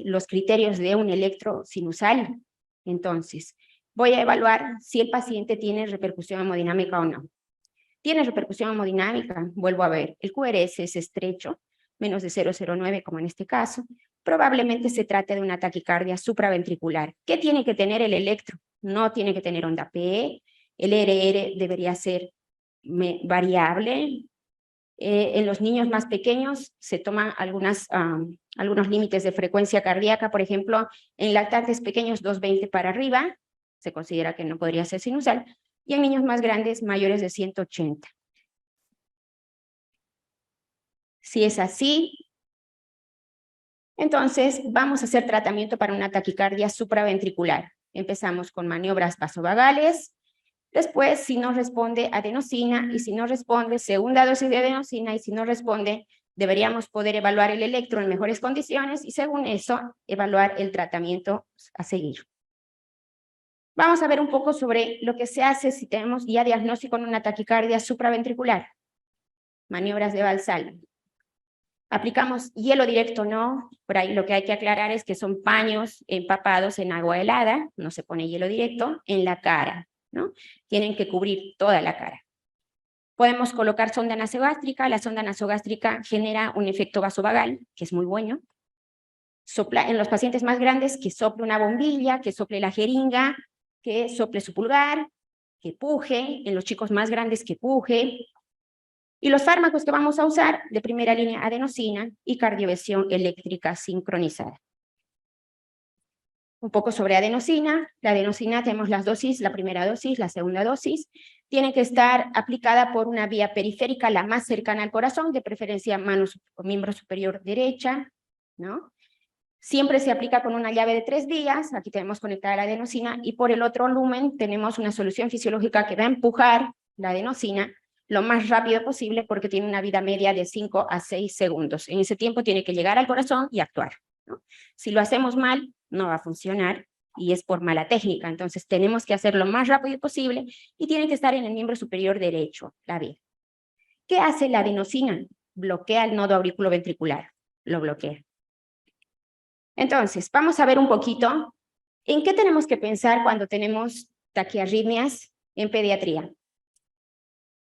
los criterios de un electro sinusal, entonces voy a evaluar si el paciente tiene repercusión hemodinámica o no. ¿Tiene repercusión hemodinámica? Vuelvo a ver, el QRS es estrecho, menos de 0,09 como en este caso, probablemente se trate de una taquicardia supraventricular. ¿Qué tiene que tener el electro? No tiene que tener onda P, el RR debería ser variable, En los niños más pequeños se toman algunos límites de frecuencia cardíaca, por ejemplo, en lactantes pequeños 220 para arriba, se considera que no podría ser sinusal, y en niños más grandes, mayores de 180. Si es así, entonces vamos a hacer tratamiento para una taquicardia supraventricular. Empezamos con maniobras vasovagales. Después, si no responde, adenosina, y si no responde, segunda dosis de adenosina, y si no responde, deberíamos poder evaluar el electro en mejores condiciones, y según eso, evaluar el tratamiento a seguir. Vamos a ver un poco sobre lo que se hace si tenemos ya diagnóstico en una taquicardia supraventricular. Maniobras de Valsalva. Aplicamos hielo directo, no. Por ahí lo que hay que aclarar es que son paños empapados en agua helada, no se pone hielo directo, en la cara, ¿no? Tienen que cubrir toda la cara. Podemos colocar sonda nasogástrica. La sonda nasogástrica genera un efecto vasovagal, que es muy bueno. Sopla en los pacientes más grandes, que sople una bombilla, que sople la jeringa, que sople su pulgar, que puje. En los chicos más grandes, que puje. Y los fármacos que vamos a usar, de primera línea, adenosina y cardioversión eléctrica sincronizada. Un poco sobre adenosina. La adenosina tenemos las dosis, la primera dosis, la segunda dosis. Tiene que estar aplicada por una vía periférica, la más cercana al corazón, de preferencia mano o miembro superior derecha, ¿no? Siempre se aplica con una llave de 3 vías. Aquí tenemos conectada la adenosina, y por el otro lumen tenemos una solución fisiológica que va a empujar la adenosina lo más rápido posible, porque tiene una vida media de 5 a 6 segundos. En ese tiempo tiene que llegar al corazón y actuar, ¿no? Si lo hacemos mal, no va a funcionar, y es por mala técnica. Entonces tenemos que hacerlo lo más rápido posible, y tiene que estar en el miembro superior derecho, la vía. ¿Qué hace la adenosina? Bloquea el nodo auriculoventricular, lo bloquea. Entonces, vamos a ver un poquito en qué tenemos que pensar cuando tenemos taquiarritmias en pediatría.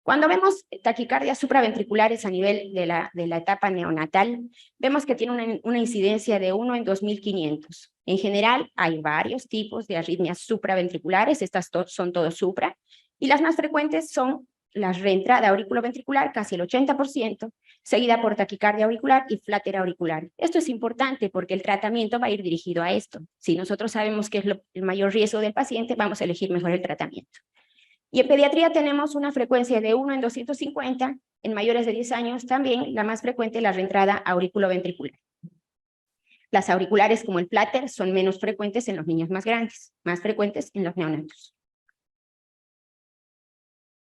Cuando vemos taquicardias supraventriculares a nivel de la etapa neonatal, vemos que tiene una incidencia de 1 en 2.500. En general, hay varios tipos de arritmias supraventriculares, estas son todos supra, y las más frecuentes son la reentrada auriculoventricular, casi el 80%, seguida por taquicardia auricular y flater auricular. Esto es importante porque el tratamiento va a ir dirigido a esto. Si nosotros sabemos que es el mayor riesgo del paciente, vamos a elegir mejor el tratamiento. Y en pediatría tenemos una frecuencia de 1 en 250, en mayores de 10 años también la más frecuente, la reentrada auriculoventricular. Las auriculares, como el flater, son menos frecuentes en los niños más grandes, más frecuentes en los neonatos.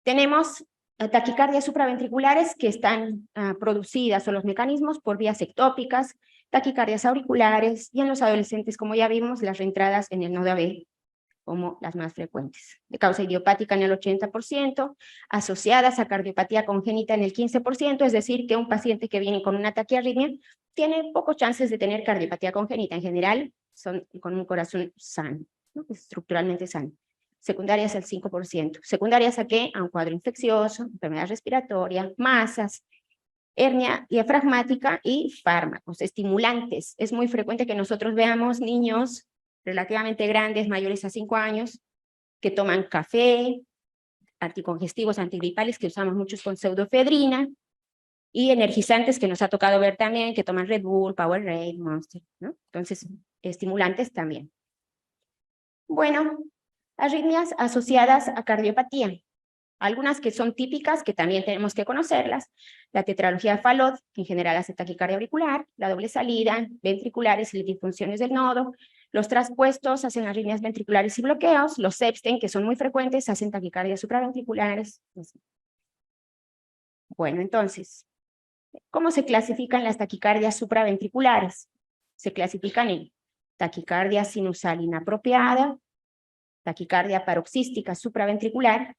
Tenemos taquicardias supraventriculares que están producidas, o los mecanismos, por vías ectópicas, taquicardias auriculares, y en los adolescentes, como ya vimos, las reentradas en el nodo AB, como las más frecuentes. De causa idiopática en el 80%, asociadas a cardiopatía congénita en el 15%, es decir, que un paciente que viene con una taquiarritmia tiene pocos chances de tener cardiopatía congénita. En general, son con un corazón sano, ¿no? Estructuralmente sano. Secundarias al 5%. ¿Secundarias a qué? A un cuadro infeccioso, enfermedad respiratoria, masas, hernia diafragmática y fármacos, estimulantes. Es muy frecuente que nosotros veamos niños relativamente grandes, mayores a 5 años, que toman café, anticongestivos, antigripales, que usamos muchos con pseudoefedrina, y energizantes, que nos ha tocado ver también, que toman Red Bull, Powerade, Monster, ¿no? Entonces, estimulantes también. Bueno, arritmias asociadas a cardiopatía. Algunas que son típicas, que también tenemos que conocerlas: la tetralogía de Fallot, que en general hace taquicardia auricular; la doble salida, ventriculares y disfunciones del nodo; los traspuestos hacen arritmias ventriculares y bloqueos; los Epstein, que son muy frecuentes, hacen taquicardias supraventriculares. Bueno, entonces, ¿cómo se clasifican las taquicardias supraventriculares? Se clasifican en taquicardia sinusal inapropiada, taquicardia paroxística supraventricular,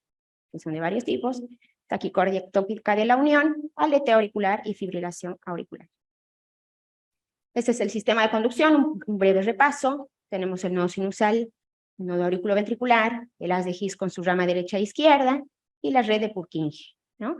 que son de varios tipos, taquicardia ectópica de la unión, aleteo auricular y fibrilación auricular. Este es el sistema de conducción, un breve repaso. Tenemos el nodo sinusal, el nodo auriculoventricular, el haz de His con su rama derecha e izquierda, y la red de Purkinje, ¿no?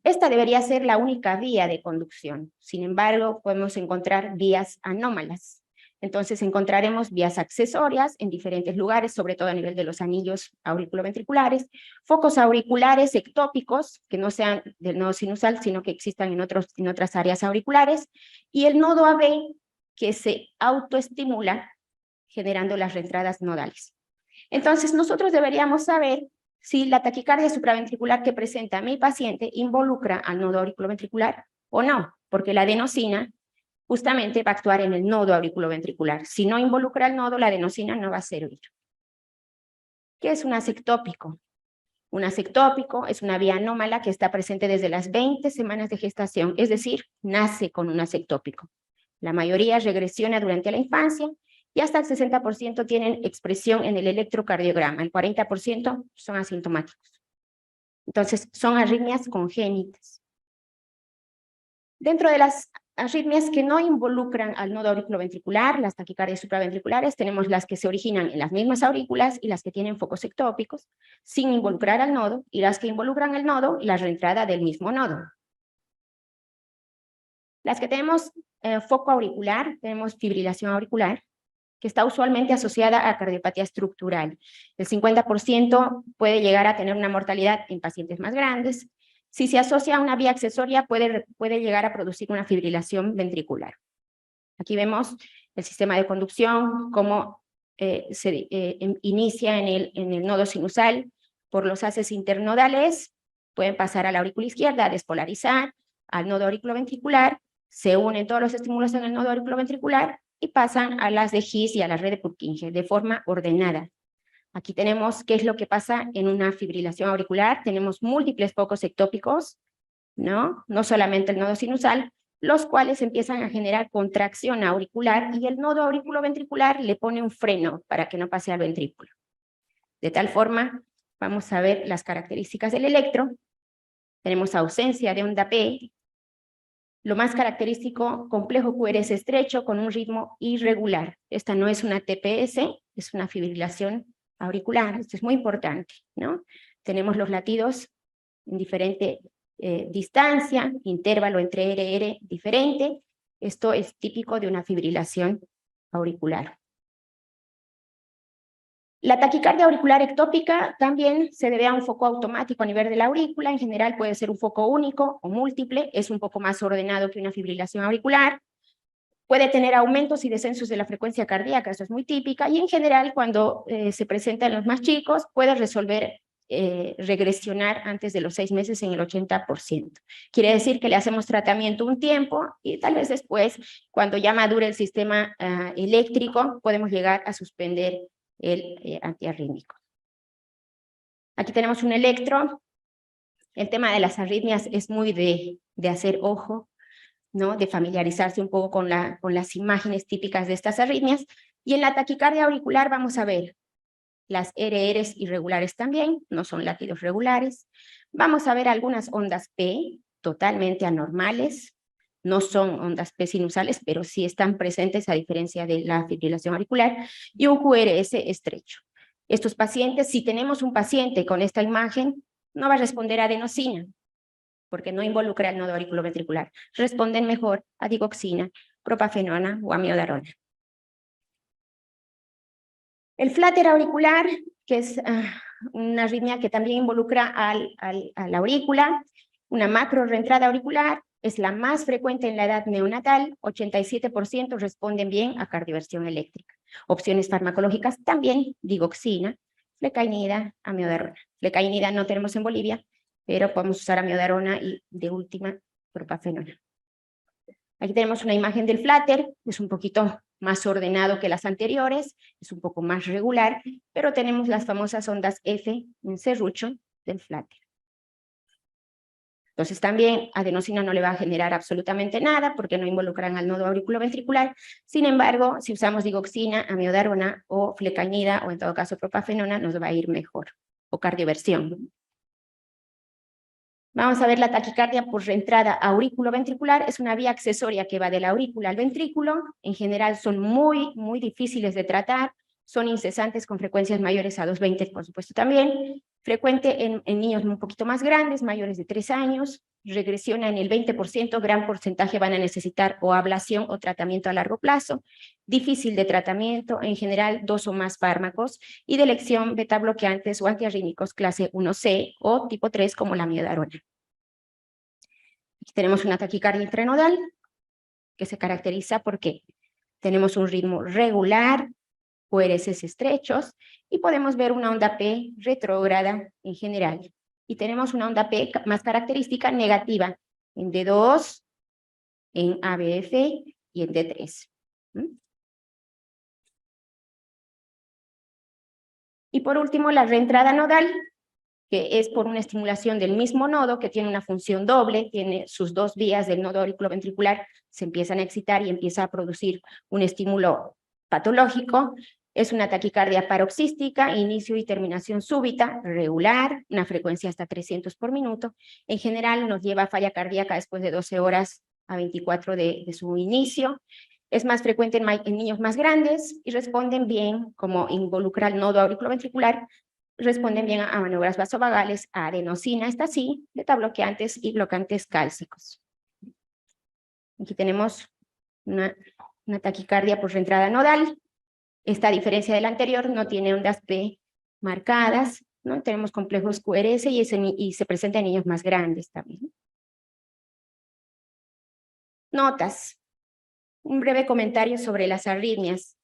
Esta debería ser la única vía de conducción. Sin embargo, podemos encontrar vías anómalas. Entonces encontraremos vías accesorias en diferentes lugares, sobre todo a nivel de los anillos auriculoventriculares, focos auriculares ectópicos, que no sean del nodo sinusal, sino que existan en otras áreas auriculares, y el nodo AB, que se autoestimula generando las reentradas nodales. Entonces nosotros deberíamos saber si la taquicardia supraventricular que presenta mi paciente involucra al nodo auriculoventricular o no, porque la adenosina justamente va a actuar en el nodo auriculoventricular. Si no involucra el nodo, la adenosina no va a servir. ¿Qué es un asectópico? Un asectópico es una vía anómala que está presente desde las 20 semanas de gestación, es decir, nace con un asectópico. La mayoría regresiona durante la infancia y hasta el 60% tienen expresión en el electrocardiograma, el 40% son asintomáticos. Entonces, son arritmias congénitas. Dentro de las arritmias que no involucran al nodo auriculoventricular, las taquicardias supraventriculares, tenemos las que se originan en las mismas aurículas y las que tienen focos ectópicos, sin involucrar al nodo, y las que involucran al nodo, la reentrada del mismo nodo. Las que tenemos foco auricular, tenemos fibrilación auricular, que está usualmente asociada a cardiopatía estructural. El 50% puede llegar a tener una mortalidad en pacientes más grandes. Si se asocia a una vía accesoria, puede llegar a producir una fibrilación ventricular. Aquí vemos el sistema de conducción, cómo se inicia en el nodo sinusal por los haces internodales, pueden pasar a la aurícula izquierda, a despolarizar, al nodo auriculoventricular, se unen todos los estímulos en el nodo auriculoventricular y pasan a las de His y a la red de Purkinje de forma ordenada. Aquí tenemos qué es lo que pasa en una fibrilación auricular. Tenemos múltiples focos ectópicos, ¿no? No solamente el nodo sinusal, los cuales empiezan a generar contracción auricular y el nodo auriculoventricular le pone un freno para que no pase al ventrículo. De tal forma, vamos a ver las características del electro. Tenemos ausencia de onda P. Lo más característico, complejo QRS estrecho con un ritmo irregular. Esta no es una TPS, es una fibrilación auricular. Esto es muy importante, ¿no? Tenemos los latidos en diferente distancia, intervalo entre RR diferente. Esto es típico de una fibrilación auricular. La taquicardia auricular ectópica también se debe a un foco automático a nivel de la aurícula. En general puede ser un foco único o múltiple, es un poco más ordenado que una fibrilación auricular. Puede tener aumentos y descensos de la frecuencia cardíaca, eso es muy típica, y en general cuando se presenta en los más chicos puede resolver regresionar antes de los 6 meses en el 80%. Quiere decir que le hacemos tratamiento un tiempo y tal vez después, cuando ya madure el sistema eléctrico, podemos llegar a suspender el antiarrítmico. Aquí tenemos un electro. El tema de las arritmias es muy de hacer ojo, ¿no? De familiarizarse un poco con las imágenes típicas de estas arritmias. Y en la taquicardia auricular vamos a ver las RRs irregulares también, no son latidos regulares. Vamos a ver algunas ondas P, totalmente anormales, no son ondas P sinusales, pero sí están presentes a diferencia de la fibrilación auricular, y un QRS estrecho. Estos pacientes, si tenemos un paciente con esta imagen, no va a responder a adenosina, porque no involucra el nodo auriculoventricular. Responden mejor a digoxina, propafenona o amiodarona. El flutter auricular, que es una arritmia que también involucra a la aurícula, una macro reentrada auricular, es la más frecuente en la edad neonatal, 87% responden bien a cardioversión eléctrica. Opciones farmacológicas también, digoxina, flecainida, amiodarona. Flecainida no tenemos en Bolivia, pero podemos usar amiodarona y de última, propafenona. Aquí tenemos una imagen del flutter, es un poquito más ordenado que las anteriores, es un poco más regular, pero tenemos las famosas ondas F en serrucho del flutter. Entonces también adenosina no le va a generar absolutamente nada porque no involucran al nodo auriculoventricular. Sin embargo, si usamos digoxina, amiodarona o flecainida o en todo caso propafenona, nos va a ir mejor. O cardioversión. Vamos a ver la taquicardia por reentrada auriculoventricular. Es una vía accesoria que va de la aurícula al ventrículo. En general son muy difíciles de tratar. Son incesantes con frecuencias mayores a 220, por supuesto también. Frecuente en niños un poquito más grandes, mayores de 3 años, regresiona en el 20%, gran porcentaje van a necesitar o ablación o tratamiento a largo plazo, difícil de tratamiento, en general 2 o más fármacos, y de elección beta bloqueantes o antiarrítmicos clase 1C o tipo 3 como la miodarona. Aquí tenemos una taquicardia intranodal que se caracteriza porque tenemos un ritmo regular, QRS estrechos, y podemos ver una onda P retrógrada en general. Y tenemos una onda P más característica negativa en D2, en ABF y en D3. Y por último, la reentrada nodal, que es por una estimulación del mismo nodo, que tiene una función doble, tiene sus 2 vías del nodo auriculoventricular, se empiezan a excitar y empieza a producir un estímulo patológico. Es una taquicardia paroxística, inicio y terminación súbita, regular, una frecuencia hasta 300 por minuto. En general nos lleva a falla cardíaca después de 12 horas a 24 de su inicio. Es más frecuente en niños más grandes y responden bien, como involucra el nodo auriculoventricular, responden bien a maniobras vasovagales, a adenosina, esta sí, beta bloqueantes y bloqueantes cálcicos. Aquí tenemos una taquicardia por reentrada nodal. Esta, a diferencia de la anterior, no tiene ondas P marcadas, ¿no? Tenemos complejos QRS y se presenta en niños más grandes también. Notas. Un breve comentario sobre las arritmias.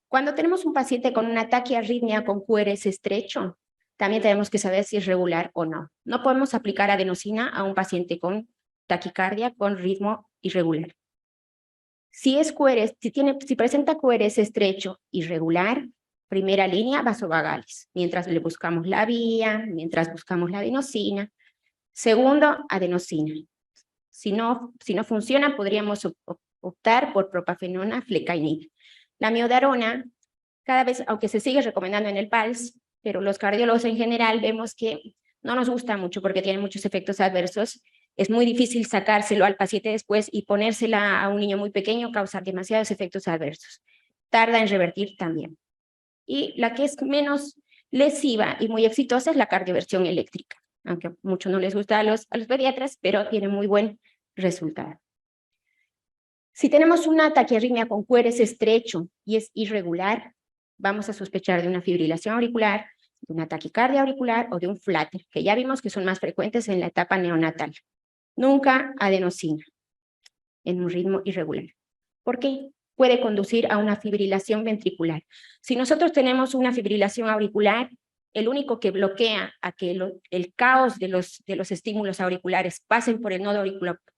Cuando tenemos un paciente con una taquiarritmia con QRS estrecho, también tenemos que saber si es regular o no. No podemos aplicar adenosina a un paciente con taquicardia con ritmo irregular. Si presenta QRS estrecho irregular, primera línea, vasovagales, mientras le buscamos la vía, mientras buscamos la adenosina. Segundo, adenosina. Si no funciona, podríamos optar por propafenona, flecainid. La miodarona, cada vez, aunque se sigue recomendando en el PALS, pero los cardiólogos en general vemos que no nos gusta mucho porque tiene muchos efectos adversos. Es muy difícil sacárselo al paciente después y ponérsela a un niño muy pequeño, causar demasiados efectos adversos. Tarda en revertir también. Y la que es menos lesiva y muy exitosa es la cardioversión eléctrica, aunque a muchos no les gusta a los pediatras, pero tiene muy buen resultado. Si tenemos una taquiarritmia con QRS estrecho y es irregular, vamos a sospechar de una fibrilación auricular, de una taquicardia auricular o de un flutter, que ya vimos que son más frecuentes en la etapa neonatal. Nunca adenosina en un ritmo irregular. ¿Por qué? Puede conducir a una fibrilación ventricular. Si nosotros tenemos una fibrilación auricular, el único que bloquea a que el caos de los estímulos auriculares pasen por el nodo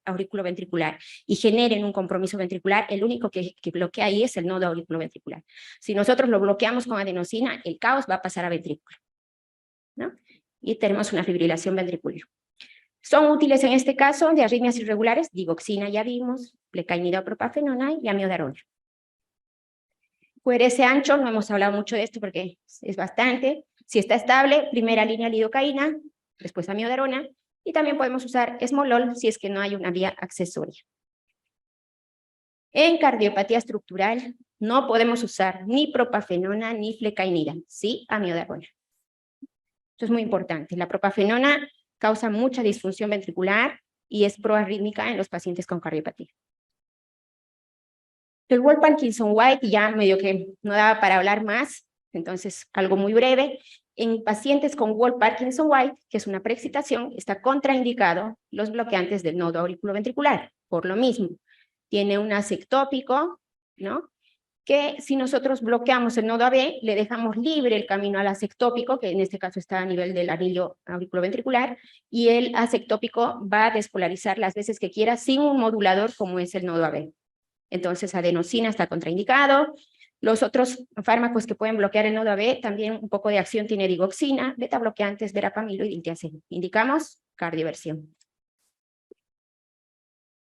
auriculoventricular y generen un compromiso ventricular, el único que bloquea ahí es el nodo auriculoventricular. Si nosotros lo bloqueamos con adenosina, el caos va a pasar a ventrículo, ¿no? Y tenemos una fibrilación ventricular. Son útiles en este caso de arritmias irregulares, digoxina ya vimos, flecainida o propafenona y amiodarona. QRS ancho, no hemos hablado mucho de esto porque es bastante. Si está estable, primera línea lidocaína, después amiodarona, y también podemos usar esmolol si es que no hay una vía accesoria. En cardiopatía estructural no podemos usar ni propafenona ni flecainida, sí amiodarona. Esto es muy importante. La propafenona causa mucha disfunción ventricular y es proarrítmica en los pacientes con cardiopatía. El Wolff Parkinson White ya medio que no daba para hablar más, entonces algo muy breve. En pacientes con Wolff Parkinson White, que es una preexcitación, está contraindicado los bloqueantes del nodo auriculoventricular, por lo mismo. Tiene un ACE ectópico, ¿no? Que si nosotros bloqueamos el nodo AB, le dejamos libre el camino al ACE ectópico, que en este caso está a nivel del anillo auriculoventricular, y el ACE ectópico va a despolarizar las veces que quiera sin un modulador como es el nodo AB. Entonces, adenosina está contraindicado. Los otros fármacos que pueden bloquear el nodo AB, también un poco de acción tiene digoxina, beta bloqueantes, verapamilo y diltiazem. Indicamos cardioversión.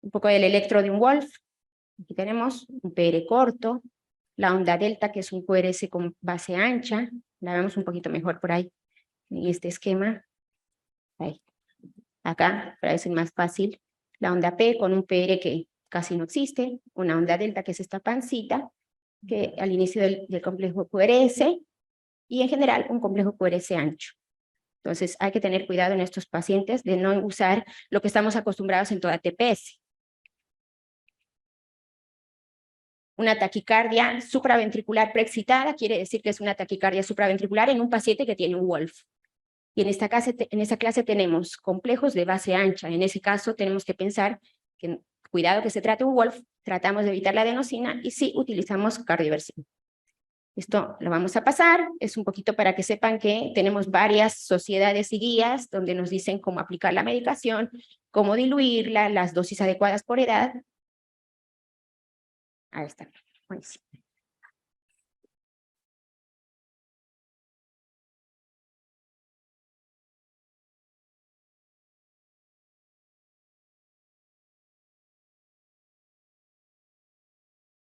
Un poco del electro de un Wolff. Aquí tenemos un PR corto, la onda delta, que es un QRS con base ancha. La vemos un poquito mejor por ahí, en este esquema. Ahí. Acá, para eso es más fácil. La onda P con un PR que casi no existe, una onda delta que es esta pancita, que al inicio del complejo QRS, y en general un complejo QRS ancho. Entonces hay que tener cuidado en estos pacientes de no usar lo que estamos acostumbrados en toda TPS. Una taquicardia supraventricular preexcitada quiere decir que es una taquicardia supraventricular en un paciente que tiene un Wolf. Y en esta clase tenemos complejos de base ancha. En ese caso tenemos que pensar que, cuidado que se trate un Wolf, tratamos de evitar la adenosina y sí utilizamos cardioversión. Esto lo vamos a pasar, es un poquito para que sepan que tenemos varias sociedades y guías donde nos dicen cómo aplicar la medicación, cómo diluirla, las dosis adecuadas por edad. Ahí está. Buenísimo.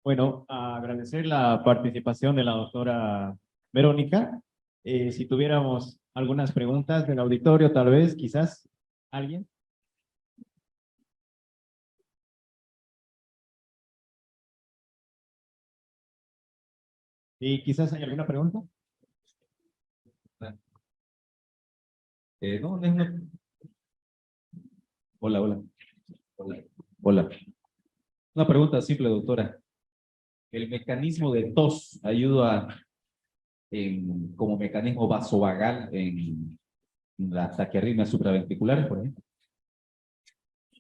Bueno, agradecer la participación de la doctora Verónica. Si tuviéramos algunas preguntas del auditorio, tal vez, quizás, ¿alguien? ¿Y quizás hay alguna pregunta? No, no. Hola, hola. Hola. Hola. Una pregunta simple, doctora. ¿El mecanismo de tos ayuda como mecanismo vasovagal en la taquiarritmia supraventricular, por ejemplo?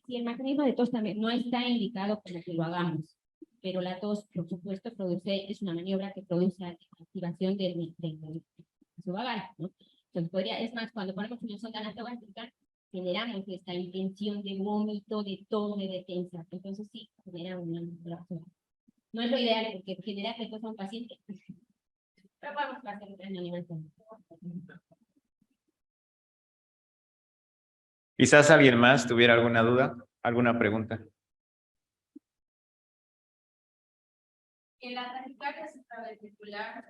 Y el mecanismo de tos también no está indicado para que lo hagamos, pero la tos, por supuesto, es una maniobra que produce activación del vasovagal, ¿no? Entonces, es más, cuando ponemos una sonda nasogástrica, generamos esta intención de vómito, de tos, de defensa. Entonces, sí, genera una vasovagal. No es lo ideal, porque genera que tos a un paciente. Pero vamos a hacer otra animación. Quizás alguien más tuviera alguna duda, alguna pregunta. En la taquicardia supraventricular,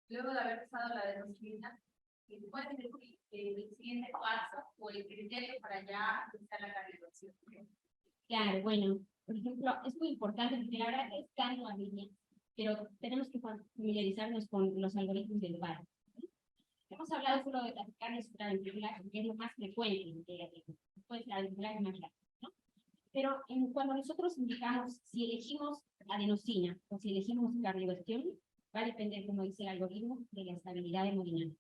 luego de haber usado la adenosina, ¿cuál es el siguiente paso o el criterio para ya empezar la cardioversión? Claro, bueno, por ejemplo, es muy importante porque la verdad que es tan nueva, pero tenemos que familiarizarnos con los algoritmos del VAR. Hemos hablado solo de taquicardia supraventricular, que es lo más frecuente, después la ventricular es más grave, ¿no? Pero cuando nosotros indicamos si elegimos adenosina o si elegimos cardioversión, va a depender, como dice el algoritmo, de la estabilidad hemodinâmica.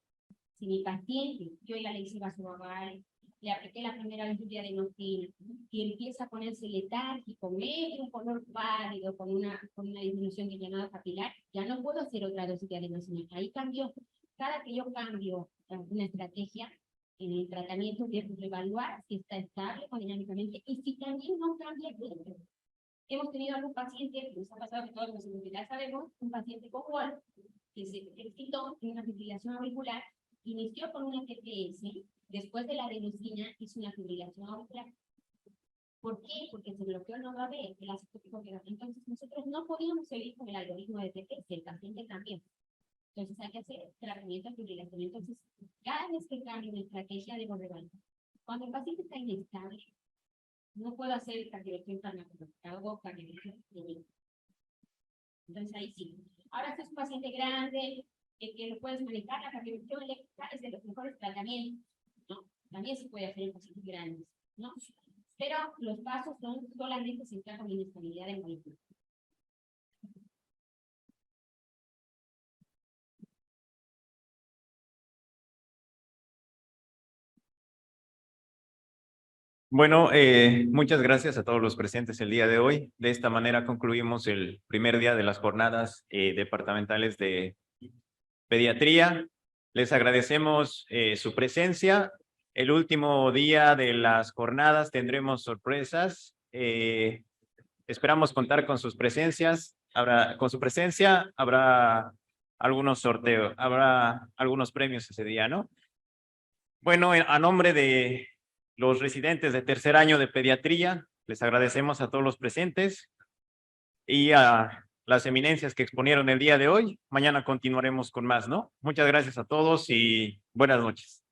Si mi paciente, yo ya le hice vasovagal, le apliqué la primera vez de adenosina, y empieza a ponerse letárgico, medio un color pálido, con una disminución del llenado capilar, ya no puedo hacer otra dosis de adenosina. Ahí cambió. Cada que yo cambio una estrategia en el tratamiento, debo evaluar si está estable dinámicamente y si también no cambia el tiempo. Hemos tenido algún paciente, que nos ha pasado que todos los ya sabemos, un paciente con Wolf, que se excitó en una fibrilación auricular, inició con una TPS, después de la adenosina hizo una fibrilación auricular. ¿Por qué? Porque se bloqueó el nodo AB, el ácido tópico. Entonces nosotros no podíamos seguir con el algoritmo de TPS, el paciente también. Entonces hay que hacer tratamiento de fibrilación. Entonces, cada vez que cambio una estrategia debo revaluar. Cuando el paciente está inestable, no puedo hacer cardioversión farmacológica, hago cardioversión clínica. Entonces ahí sí. Ahora si es un paciente grande, que lo puedes manejar, la cardioversión eléctrica es de los mejores tratamientos, ¿no? También se puede hacer en pacientes grandes, ¿no? Pero los pasos son solamente si está con inestabilidad de molécula. Bueno, muchas gracias a todos los presentes el día de hoy. De esta manera concluimos el primer día de las jornadas departamentales de pediatría. Les agradecemos su presencia. El último día de las jornadas tendremos sorpresas. Esperamos contar con sus presencias. Con su presencia habrá algunos sorteos, habrá algunos premios ese día, ¿no? Bueno, a nombre de los residentes de tercer año de pediatría, les agradecemos a todos los presentes y a las eminencias que exponieron el día de hoy. Mañana continuaremos con más, ¿no? Muchas gracias a todos y buenas noches.